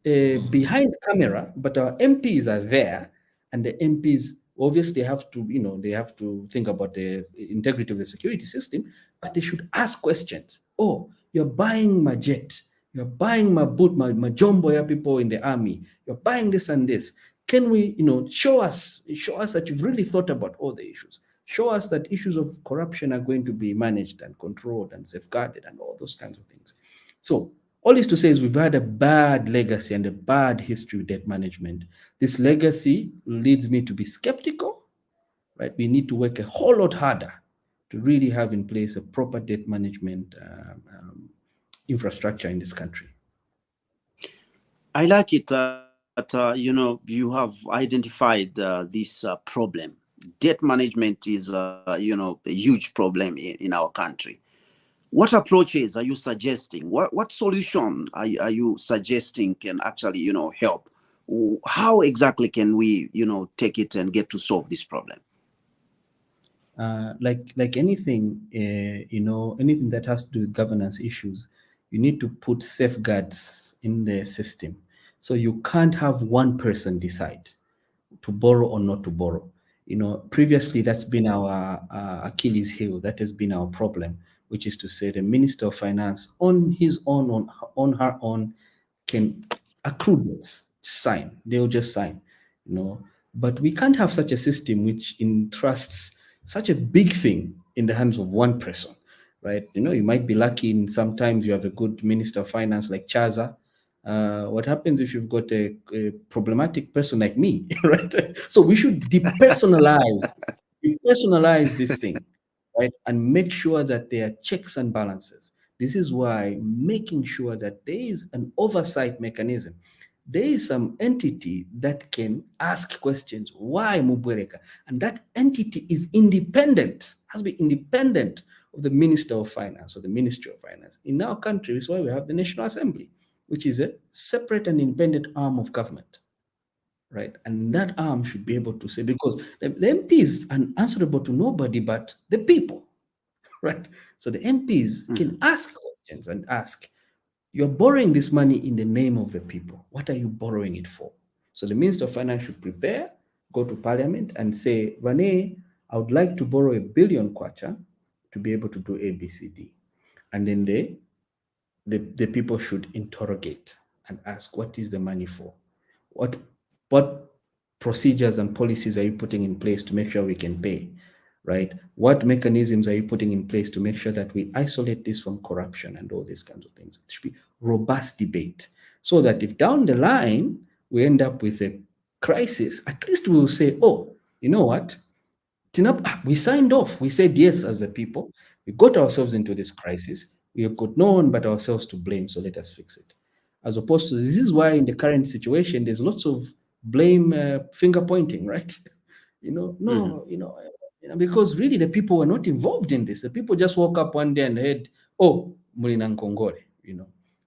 behind camera, but our MPs are there, and the MPs obviously have to, they have to think about the integrity of the security system, but they should ask questions. Oh, you're buying my jet, you're buying my boot, my jumbo people in the army, you're buying this and this. Can we, show us that you've really thought about all the issues. Show us that issues of corruption are going to be managed and controlled and safeguarded and all those kinds of things. So all this to say is we've had a bad legacy and a bad history with debt management. This legacy leads me to be skeptical, right? We need to work a whole lot harder to really have in place a proper debt management infrastructure in this country. I like it that you have identified this problem. Debt management is a huge problem in our country. What approaches are you suggesting? What solution are you suggesting can actually help? How exactly can we take it and get to solve this problem? Like anything, anything that has to do with governance issues, you need to put safeguards in the system. So you can't have one person decide to borrow or not to borrow. Previously that's been our Achilles heel. That has been our problem, which is to say the Minister of Finance on his own, on her own, can accrue debts, sign. They'll just sign, But we can't have such a system which entrusts such a big thing in the hands of one person, right? You might be lucky in sometimes you have a good Minister of Finance like Chaza. What happens if you've got a problematic person like me, right? So we should depersonalize this thing, right? And make sure that there are checks and balances. This is why making sure that there is an oversight mechanism. There is some entity that can ask questions. Why Mubwereka? And that entity is independent, has to be independent of the Minister of Finance or the Ministry of Finance. In our country, this is why we have the National Assembly, which is a separate and independent arm of government, right? And that arm should be able to say, because the MPs are answerable to nobody but the people, right? So the MPs can ask questions and ask, you're borrowing this money in the name of the people. What are you borrowing it for? So the Minister of Finance should prepare, go to Parliament and say, Rene, I would like to borrow $1 billion kwacha to be able to do ABCD. And then the people should interrogate and ask, what is the money for? What procedures and policies are you putting in place to make sure we can pay, right? What mechanisms are you putting in place to make sure that we isolate this from corruption and all these kinds of things? It should be robust debate so that if down the line we end up with a crisis, at least we will say, oh, you know what? We signed off. We said yes as a people. We got ourselves into this crisis. We have got no one but ourselves to blame, so let us fix it. As opposed to, this is why in the current situation, there's lots of blame, finger pointing, right? No, because really the people were not involved in this. The people just woke up one day and heard, oh, Mulina Nkongole,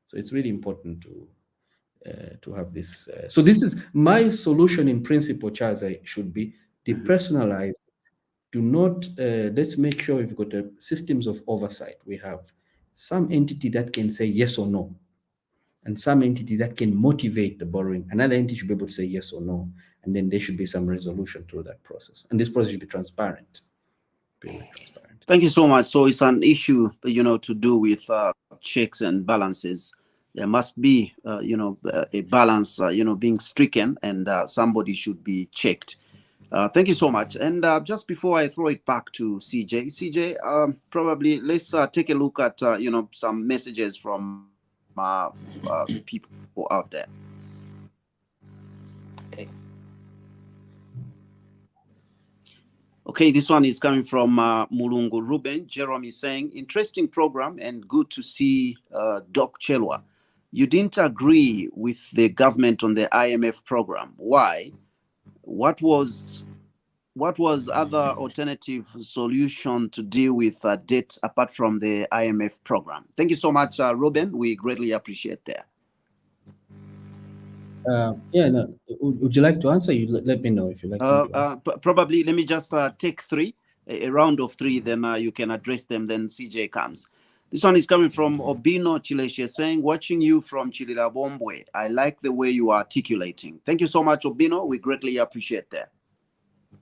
So it's really important to have this. So this is my solution in principle, Charles, should be depersonalized. Do not, let's make sure we've got systems of oversight. We have some entity that can say yes or no, and some entity that can motivate the borrowing. Another entity should be able to say yes or no, and then there should be some resolution through that process. And this process should be transparent. Thank you so much. So it's an issue, to do with checks and balances. There must be, a balance, being stricken, and somebody should be checked. Thank you so much. And just before I throw it back to CJ, probably let's take a look at, some messages from the people out there. Okay, this one is coming from Mulungu Ruben. Jerome is saying, interesting program and good to see Doc Chelwa. You didn't agree with the government on the IMF program. Why? What was other alternative solution to deal with debt apart from the IMF program? Thank you so much, Ruben. We greatly appreciate that. Would you like to answer? You let me know if you like. Probably. Let me just take three, a round of three, then you can address them. Then CJ comes. This one is coming from Obino Chileshe, saying, watching you from Chililabombwe. I like the way you are articulating. Thank you so much, Obino. We greatly appreciate that.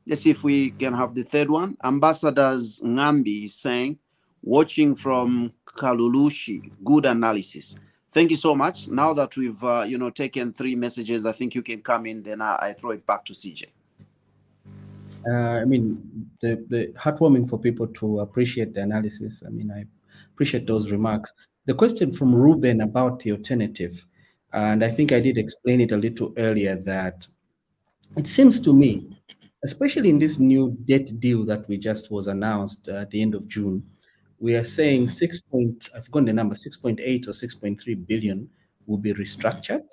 Let's see if we can have the third one. Ambassadors Ngambi is saying, watching from Kalulushi, good analysis. Thank you so much. Now that we've taken three messages, I think you can come in. Then I throw it back to CJ. The heartwarming for people to appreciate the analysis. I appreciate those remarks. The question from Ruben about the alternative, and I think I did explain it a little earlier, that it seems to me, especially in this new debt deal that was announced at the end of June, we are saying I've forgotten the number, 6.8 or 6.3 billion will be restructured.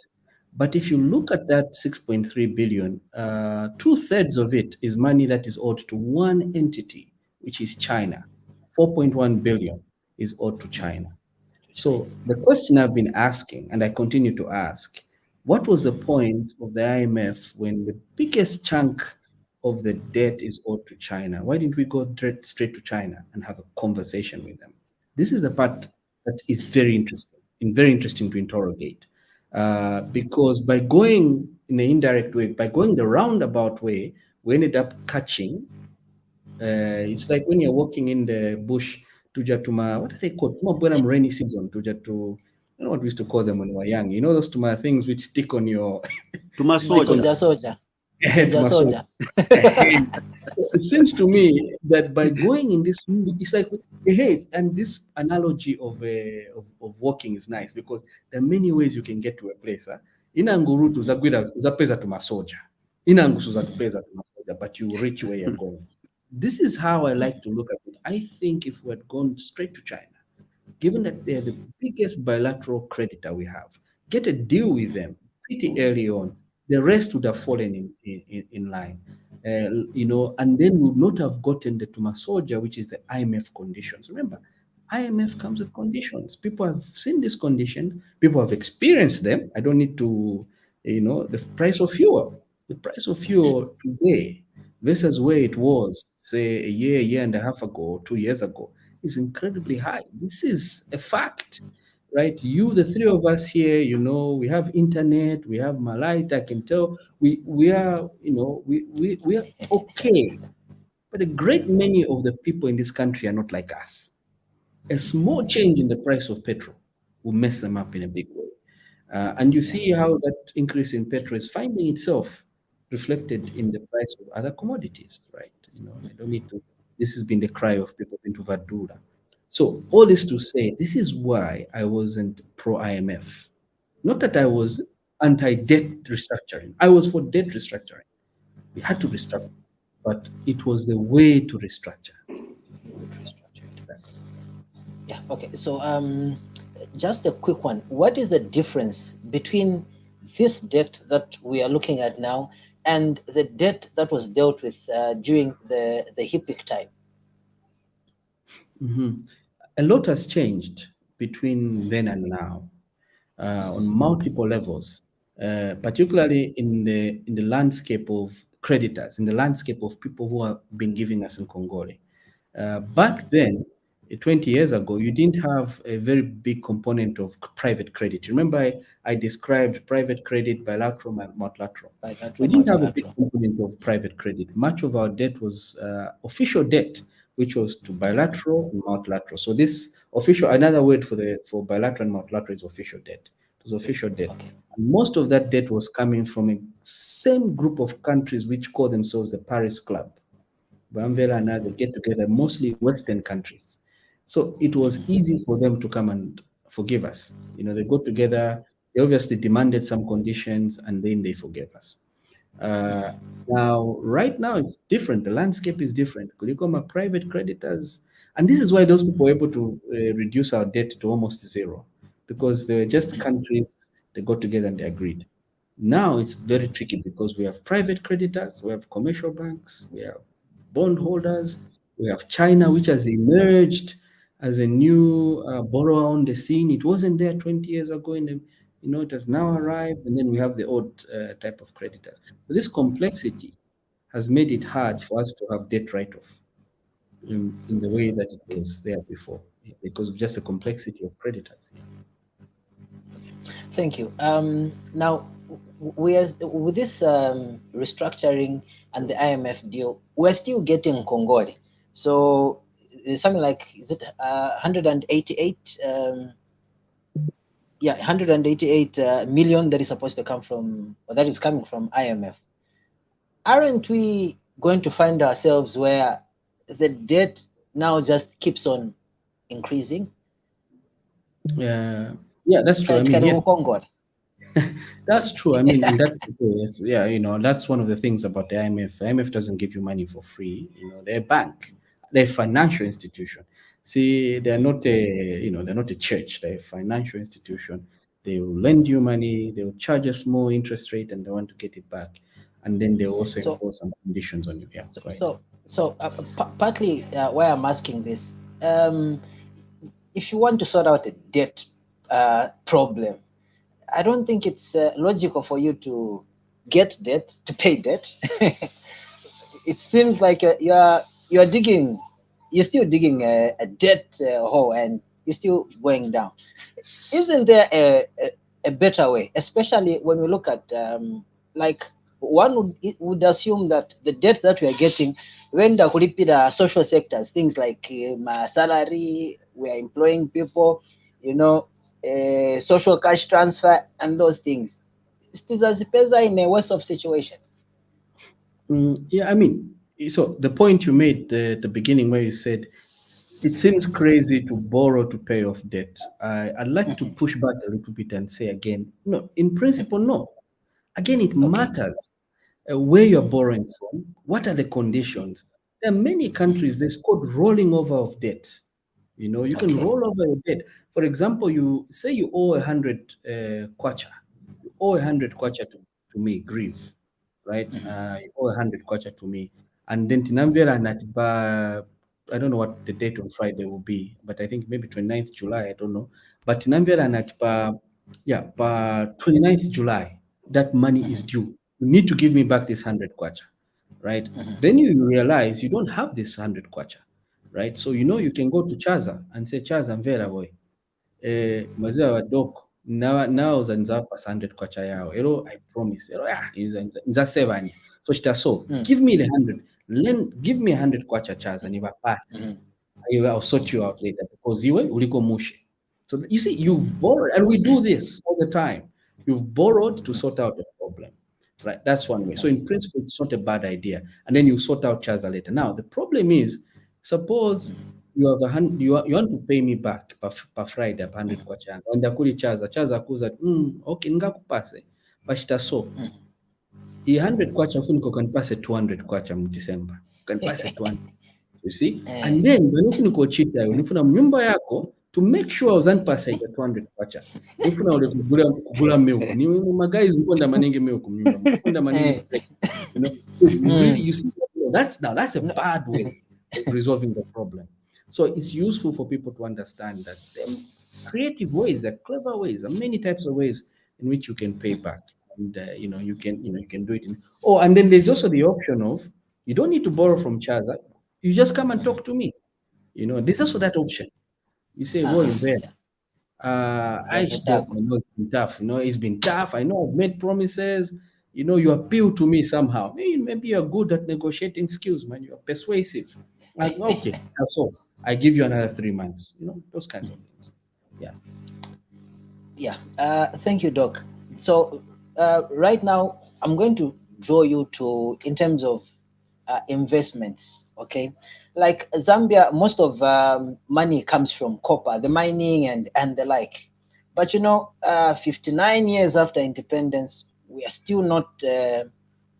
But if you look at that 6.3 billion, 2/3 of it is money that is owed to one entity, which is China. 4.1 billion is owed to China. So the question I've been asking, and I continue to ask, what was the point of the IMF when the biggest chunk of the debt is owed to China? Why didn't we go straight to China and have a conversation with them? This is the part that is very interesting to interrogate. Because by going in an indirect way, by going the roundabout way, we ended up catching. It's like when you're walking in the bush, what are they called? Rainy season, what we used to call them when we were young. Those things which stick on your Soja. It seems to me that by going in this, it's like, and this analogy of walking is nice, because there are many ways you can get to a place. Inangurutu zapeza to masoja, but you reach where you're going. This is how I like to look at it. I think if we had gone straight to China, given that they're the biggest bilateral creditor we have, get a deal with them pretty early on, the rest would have fallen in line, and then we would not have gotten the Tumasoja, which is the IMF conditions. Remember, IMF comes with conditions. People have seen these conditions. People have experienced them. I don't need to, the price of fuel. The price of fuel today versus where it was, say, a year and a half ago, 2 years ago, is incredibly high. This is a fact, right? The three of us here, we have internet, we have Malite. I can tell we are, we are okay. But a great many of the people in this country are not like us. A small change in the price of petrol will mess them up in a big way. And you see how that increase in petrol is finding itself reflected in the price of other commodities, right? I don't need to. This has been the cry of people into Vadura. So all this to say, this is why I wasn't pro-IMF. Not that I was anti-debt restructuring. I was for debt restructuring. We had to restructure, but it was the way to restructure. Yeah, okay. So just a quick one. What is the difference between this debt that we are looking at now and the debt that was dealt with during the HIPC time? A lot has changed between then and now on multiple levels, particularly in the landscape of creditors, in the landscape of people who have been giving us in Congole. Back then, 20 years ago, you didn't have a very big component of private credit. Remember, I described private credit, bilateral, and multilateral. We Bilateral, didn't have a big multilateral. component of private credit. Much of our debt was official debt, which was to bilateral and multilateral. So this official, another word for bilateral and multilateral is official debt. It was official debt. Okay. And most of that debt was coming from a same group of countries which call themselves the Paris Club. Bamvela and they get together, mostly Western countries. So it was easy for them to come and forgive us. They got together, they obviously demanded some conditions, and then they forgave us. Uh, Now, right now, it's different. The landscape is different. Kulikoma private creditors, and this is why those people were able to reduce our debt to almost zero, because they were just countries, they got together and they agreed. Now it's very tricky because we have private creditors, we have commercial banks, we have bondholders, we have China, which has emerged as a new borrower on the scene. It wasn't there 20 years ago. It has now arrived, and then we have the old type of creditors. So this complexity has made it hard for us to have debt write-off in the way that it was there before, because of just the complexity of creditors. Yeah. Thank you. Now, we are with this restructuring and the IMF deal, we're still getting Congole. So there's something like, is it 188? Yeah, 188 million that is supposed to come from, or that is coming from IMF. Aren't we going to find ourselves where the debt now just keeps on increasing? Yeah, that's true. I Like mean, yes, Congole. that's true. I mean, and that's yes, yeah, that's one of the things about the IMF. The IMF doesn't give you money for free. They're a bank, they're a financial institution. See, they're not a church. They're a financial institution. They will lend you money. They will charge a small interest rate, and they want to get it back. And then they also So impose some conditions on you. Yeah, So, go ahead. so, partly why I'm asking this, if you want to sort out a debt problem, I don't think it's logical for you to get debt to pay debt. It seems like you're digging, you're still digging a debt hole, and you're still going down. Isn't there a better way, especially when we look at like one would assume that the debt that we are getting, when the kulipida social sectors, things like my salary, we are employing people, social cash transfer and those things. Still in a worse of situation. Yeah, I mean, so the point you made at the beginning where you said it seems crazy to borrow to pay off debt. I'd like to push back a little bit and say again, no, in principle, no. Again, it Okay. matters where you're borrowing from, what are the conditions. There are many countries, there's called rolling over of debt. You can Okay. roll over your debt. For example, you say you owe 100 kwacha. You owe 100 kwacha to me, Grieve, right? You owe 100 kwacha to me. And then Tinambera Natiba, I don't know what the date on Friday will be, but I think maybe 29th July, I don't know. But Tinambera Natiba, yeah, but 29th July, that money is due. You need to give me back this 100 kwacha, right? Then you realize you don't have this 100 kwacha, right? So you can go to Chaza and say, Chaza, Mvera boy, mazee wadoko nauza nzapa 100 kwacha yao ero I promise ero nzasevanya so so give me the 100, give me 100 kwacha Chaza nivapase. I'll sort you out later because you uliko mushe. So you see, you've borrowed, and we do this all the time. You've borrowed to sort out a problem, right? That's one way. So in principle, it's not a bad idea, and then you sort out Chaza later. Now the problem is, suppose you have you want to pay me back per Friday 100 kwa Chaza, and kuli Chaza kuza okay ngakupase bashita so 100 kwacha funiko kanipase 200 kwacha mu December kanipase 200. You see? Eh, And then when you go cheat there, when you nyumba yako to make sure uzanipasa 200 kwacha. Nifuna ule kugula milk. Ni guys mkonda manenge milk mnyumba. Mkonda manenge eh, bread. You know, so you really mm, you see that's a no, bad way of resolving the problem. So it's useful for people to understand that there are creative ways, there are clever ways, there are many types of ways in which you can pay back, and you can do it. And then there's also the option of you don't need to borrow from Chaza, you just come and talk to me. There's also that option. You say, "Boy, there, yeah, I Doc. doc, I know it's been tough. It's been tough. I know I've made promises. You appeal to me somehow. Maybe you're good at negotiating skills, man. You're persuasive. Like, okay, that's all. I give you another 3 months. Those kinds of things. Yeah. Yeah, thank you, Doc. So right now, I'm going to draw you to in terms of investments. Okay, like Zambia, most of money comes from copper, the mining and the like. But 59 years after independence, we are still not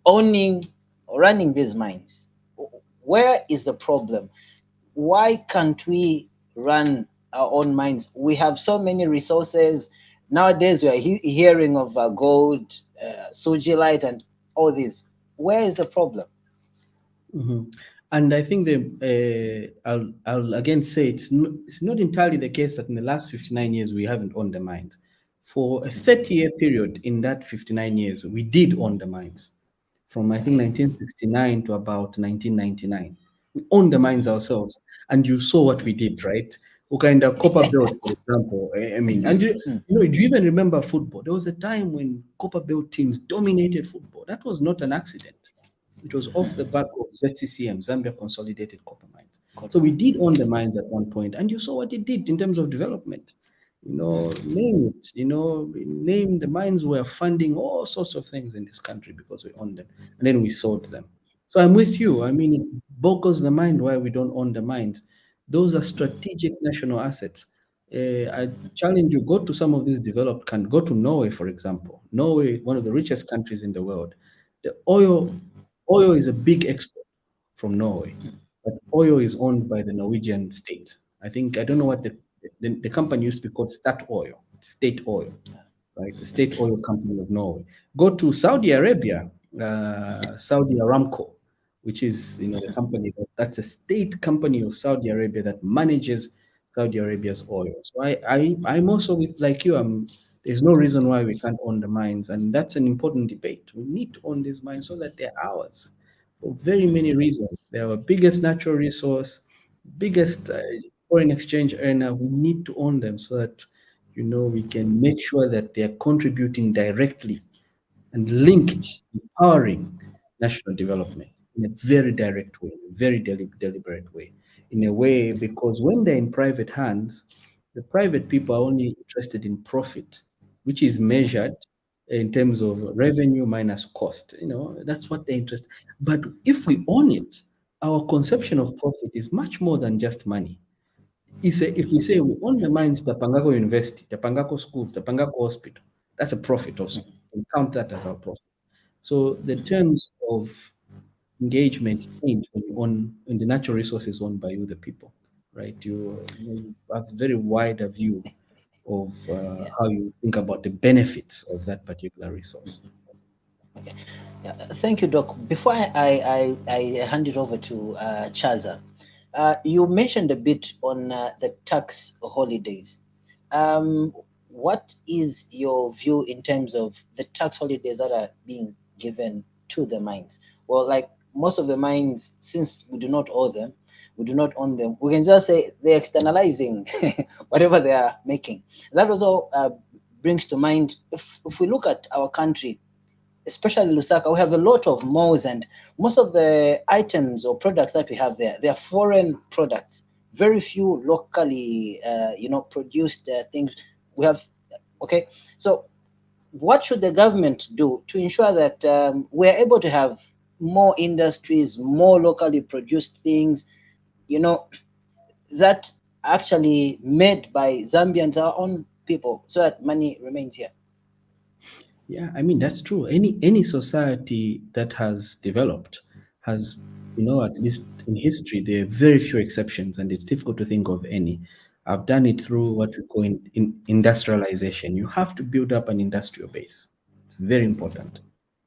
owning or running these mines. Where is the problem? Why can't we run our own mines? We have so many resources. Nowadays, we are hearing of gold, sugilite, and all these. Where is the problem? Mhm. And I think I'll again say it's not entirely the case that in the last 59 years we haven't owned the mines. For a 30-year period in that 59 years, we did own the mines. From I think Okay. 1969 to about 1999. We owned the mines ourselves. And you saw what we did, right? Ukaenda Copper Belt, for example. I mean, and do you even remember football? There was a time when Copper Belt teams dominated football. That was not an accident. It was off the back of ZCCM, Zambia Consolidated Copper Mines. So we did own the mines at one point, and you saw what it did in terms of development. Name it. Name the mines were funding all sorts of things in this country because we owned them, and then we sold them. So I'm with you. I mean, it boggles the mind why we don't own the mines. Those are strategic national assets. I challenge you, go to some of these developed countries. Go to Norway, for example. Norway, one of the richest countries in the world. The oil is a big export from Norway, but oil is owned by the Norwegian state. I don't know what the company used to be called State Oil, right? The state oil company of Norway. Go to Saudi Arabia, Saudi Aramco, which is the company that's a state company of Saudi Arabia that manages Saudi Arabia's oil. So I'm also with like you. There's no reason why we can't own the mines, and that's an important debate. We need to own these mines so that they're ours for very many reasons. They're our biggest natural resource, biggest foreign exchange earner. We need to own them so that we can make sure that they are contributing directly and linked, empowering national development in a very direct way, a very deliberate way, in a way because when they're in private hands, the private people are only interested in profit, which is measured in terms of revenue minus cost. That's what they're interested. But if we own it, our conception of profit is much more than just money. If we say we own the mines, Tapangako University, Tapangako School, Tapangako Hospital, that's a profit also. We count that as our profit. So the terms of engagement change when the natural resources owned by you, the people, right? You have a very wider view of Yeah. how you think about the benefits of that particular resource. Okay. Yeah. Thank you, Doc. Before I hand it over to Chaza, you mentioned a bit on the tax holidays. What is your view in terms of the tax holidays that are being given to the mines? Well, like most of the mines, since we do not own them, we can just say they're externalizing whatever they are making. That also brings to mind, if we look at our country, especially Lusaka, we have a lot of malls, and most of the items or products that we have there, they are foreign products. Very few locally, produced things. We have, okay. So, what should the government do to ensure that we are able to have more industries, more locally produced things, that actually made by Zambians, our own people, so that money remains here? Yeah, I mean that's true. Any society that has developed has at least in history, there are very few exceptions, and it's difficult to think of any. I've done it through what we call in industrialization. You have to build up an industrial base. It's very important.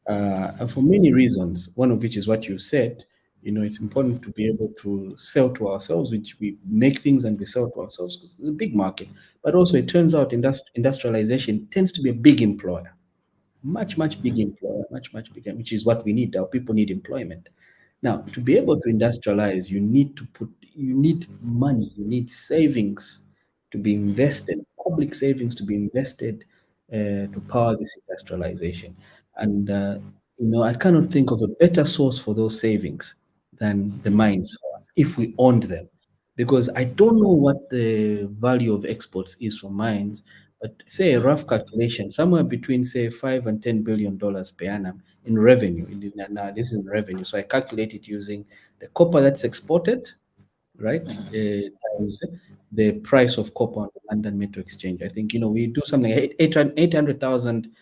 And for many reasons, one of which is what you said. It's important to be able to sell to ourselves, which we make things and we sell to ourselves because it's a big market. But also, it turns out industrialization tends to be a big employer, much big employer, much bigger, which is what we need. Our people need employment. Now, to be able to industrialize, you need money, you need savings to be invested, public savings to be invested to power this industrialization. And I cannot think of a better source for those savings than the mines for us if we owned them, because I don't know what the value of exports is for mines, but say a rough calculation, somewhere between say $5 and $10 billion per annum in revenue. Now this is in revenue, so I calculate it using the copper that's exported, right? Times the price of copper on the London Metal Exchange. I think we do something like 800,000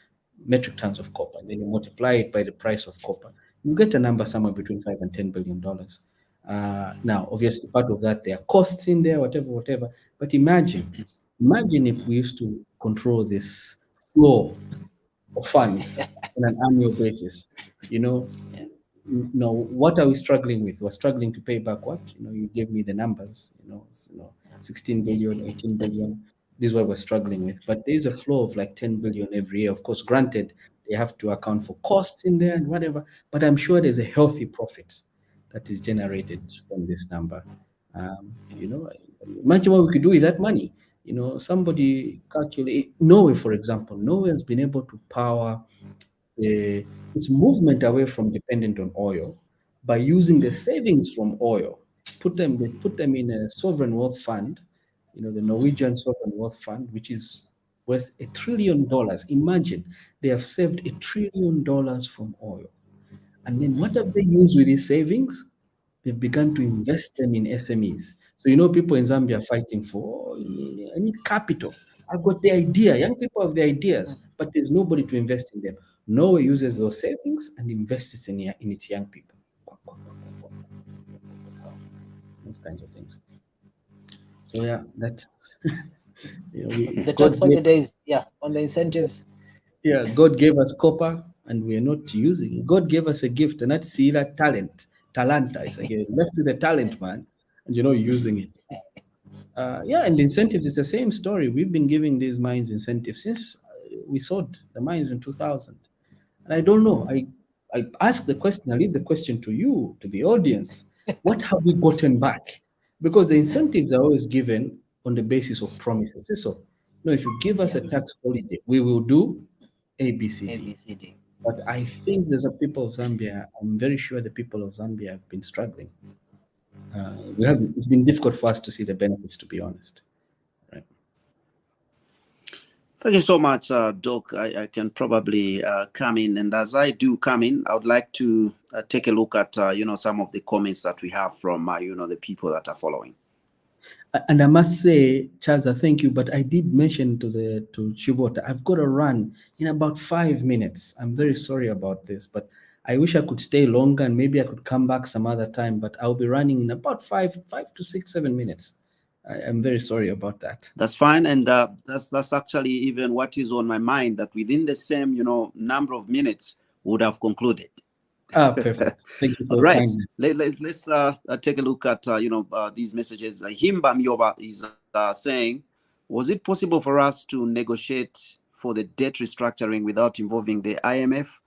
metric tons of copper, and then you multiply it by the price of copper. You get a number somewhere between $5 and $10 billion. Now, obviously, part of that there are costs in there, whatever. But imagine if we used to control this flow of funds on an annual basis. What are we struggling with? We're struggling to pay back what? You gave me the numbers, 16 billion, 18 billion. This is what we're struggling with. But there is a flow of like 10 billion every year. Of course, granted, they have to account for costs in there and whatever, but I'm sure there's a healthy profit that is generated from this number. Imagine what we could do with that money. Somebody calculate Norway, for example. Norway has been able to power its movement away from dependent on oil by using the savings from oil. They put them in a sovereign wealth fund, the Norwegian sovereign wealth fund, which is worth $1 trillion. Imagine they have saved $1 trillion from oil. And then what have they used with these savings? They've begun to invest them in SMEs. So people in Zambia are fighting for, I need capital. I've got the idea. Young people have the ideas, but there's nobody to invest in them. Norway uses those savings and invests in its young people. Those kinds of things. So yeah, that's the tax holidays, on the incentives. Yeah, God gave us copper and we are not using it. God gave us a gift, and that's that talent. Talanta is again left with a talent, man, and you're not using it. And incentives is the same story. We've been giving these mines incentives since we sold the mines in 2000. And I don't know. I ask the question, I leave the question to you, to the audience. What have we gotten back? Because the incentives are always given on the basis of promises. So, if you give us a tax holiday, we will do ABCD. But I think there's a people of Zambia, I'm very sure the people of Zambia have been struggling. It's been difficult for us to see the benefits, to be honest. Right. Thank you so much, Doc. I can probably come in, and as I do come in, I would like to take a look at some of the comments that we have from the people that are following. And I must say, Chaza, thank you. But I did mention to Chibota, I've got to run in about 5 minutes. I'm very sorry about this, but I wish I could stay longer and maybe I could come back some other time. But I'll be running in about 5 to 6, 7 minutes. I'm very sorry about that. That's fine, and that's actually even what is on my mind. That within the same number of minutes would have concluded. Perfect. Thank you for right. kindness. Let's take a look at these messages. Himba Myoba is saying, was it possible for us to negotiate for the debt restructuring without involving the IMF,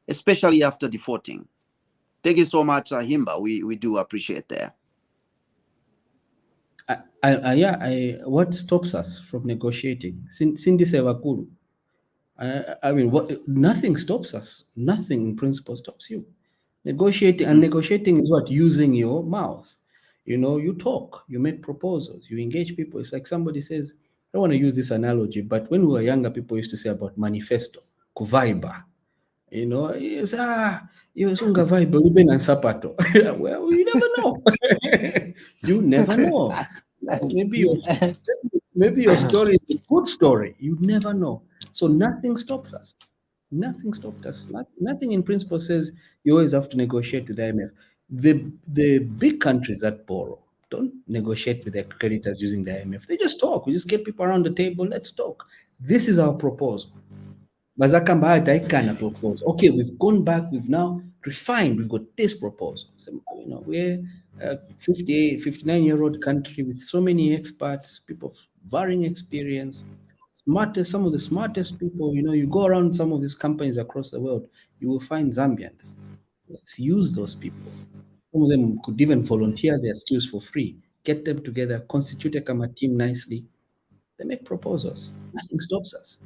especially after defaulting? Thank you so much, Himba. We do appreciate that. What stops us from negotiating? Cindy Sewakulu. Nothing stops us. Nothing in principle stops you. Negotiating is what? Using your mouth. You talk, you make proposals, you engage people. It's like somebody says, I don't want to use this analogy, but when we were younger, people used to say about manifesto, kuvaiba. You say, you're sunga vibe, Ruben and Sapato. Well, you never know. You never know. Maybe your story is a good story. You never know. So nothing stops us. Nothing stopped us. Nothing in principle says you always have to negotiate with the IMF. The big countries that borrow don't negotiate with their creditors using the IMF. They just talk. We just get people around the table. Let's talk. This is our proposal. Bazakamba Daikana proposal. Okay, we've gone back. We've now refined. We've got this proposal. So, we're a 58, 59-year-old country with so many experts, people of varying experience, smartest, some of the smartest people. You go around some of these companies across the world, you will find Zambians. Let's use those people. Some of them could even volunteer their skills for free. Get them together, constitute a team nicely. They make proposals. Nothing stops us.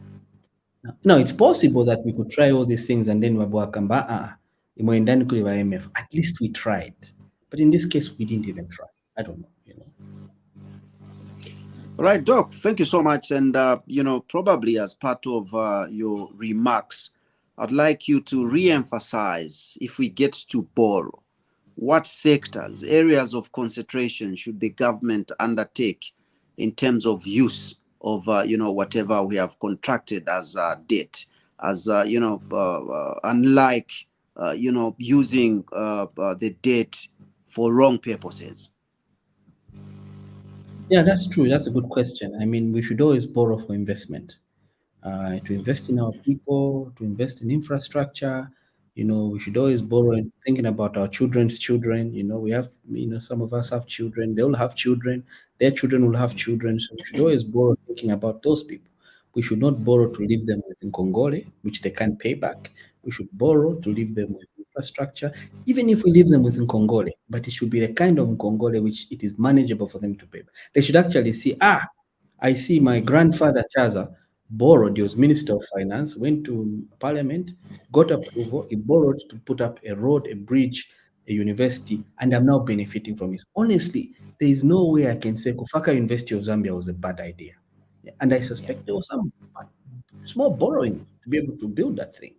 Now, it's possible that we could try all these things and then wabwakamba imoendani kule wa IMF. At least we tried. But in this case, we didn't even try. I don't know. All right, Doc, thank you so much. And, probably as part of your remarks, I'd like you to re-emphasize, if we get to borrow, what sectors, areas of concentration should the government undertake in terms of use of, whatever we have contracted as debt, as, unlike, using the debt for wrong purposes? Yeah, that's true. That's a good question. I mean, we should always borrow for investment, to invest in our people, to invest in infrastructure. We should always borrow and thinking about our children's children. We have, some of us have children. They will have children. Their children will have children. So we should always borrow thinking about those people. We should not borrow to leave them with Nkongole, which they can't pay back. We should borrow to leave them with infrastructure, even if we leave them with Nkongole, but it should be the kind of Nkongole which it is manageable for them to pay back. They should actually see, I see my grandfather Chaza borrowed. He was Minister of Finance, went to Parliament, got approval. He borrowed to put up a road, a bridge, a university, and I'm now benefiting from it. Honestly, there is no way I can say Kufaka University of Zambia was a bad idea. And I suspect there was some small borrowing to be able to build that thing,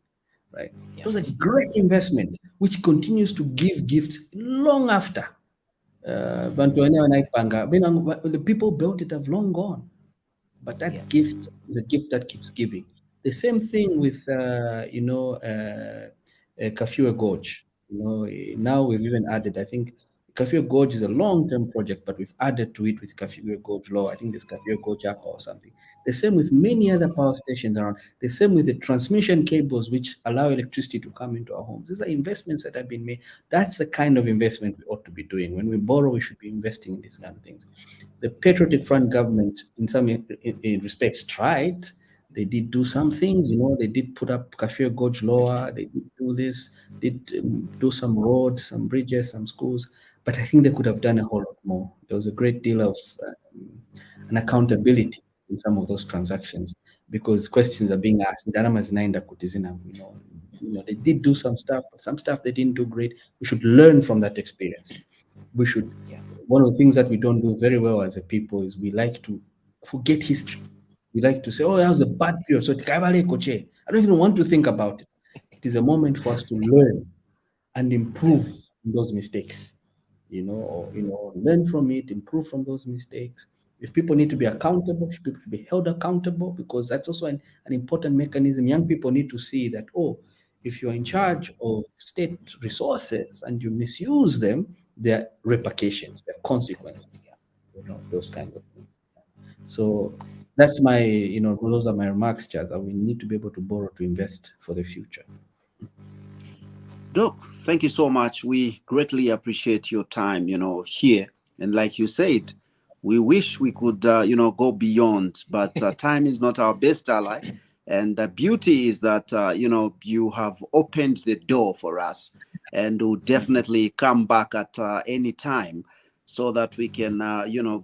right? It was a great investment, which continues to give gifts long after. The people built it have long gone. But that gift is a gift that keeps giving. The same thing with, Kafue Gorge. Now we've even added, I think, Kafue Gorge is a long-term project, but we've added to it with Kafue Gorge Law. I think there's Kafue Gorge Upper or something. The same with many other power stations around. The same with the transmission cables which allow electricity to come into our homes. These are investments that have been made. That's the kind of investment we ought to be doing. When we borrow, we should be investing in these kind of things. The Patriotic Front government, in some respects, tried. They did do some things, they did put up Kafue Gorge Lower, they did do this, did do some roads, some bridges, some schools, but I think they could have done a whole lot more. There was a great deal of an accountability in some of those transactions because questions are being asked. They did do some stuff, but some stuff they didn't do great. We should learn from that experience. We should. One of the things that we don't do very well as a people is we like to forget history. We like to say, "Oh, that was a bad period." So I don't even want to think about it. It is a moment for us to learn and improve those mistakes. Learn from it, improve from those mistakes. If people need to be accountable, people should be held accountable because that's also an important mechanism. Young people need to see that, if you're in charge of state resources and you misuse them, there are repercussions, there are consequences, those kind of things. So that's those are my remarks, Chaz. We need to be able to borrow to invest for the future. Doc, thank you so much. We greatly appreciate your time, here. And like you said, we wish we could, go beyond, but time is not our best ally. And the beauty is that, you have opened the door for us and will definitely come back at any time so that we can,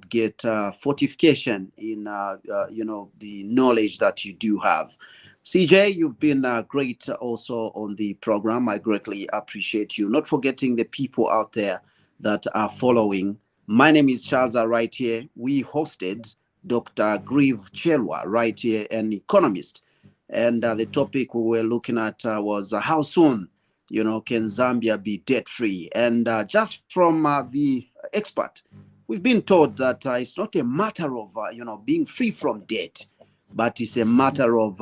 get fortification in, the knowledge that you do have. CJ, you've been great also on the program. I greatly appreciate you. Not forgetting the people out there that are following. My name is Chaza right here. We hosted Dr. Grieve Chelwa right here, an economist. And the topic we were looking at was how soon, can Zambia be debt-free? And just from the expert, we've been told that it's not a matter of, being free from debt, but it's a matter of,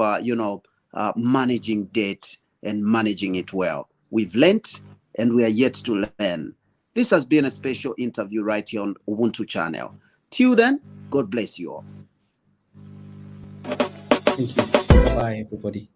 managing debt and managing it well. We've learned and we are yet to learn. This has been a special interview right here on Ubuntu channel. Till then, God bless you all. Thank you. Bye, everybody.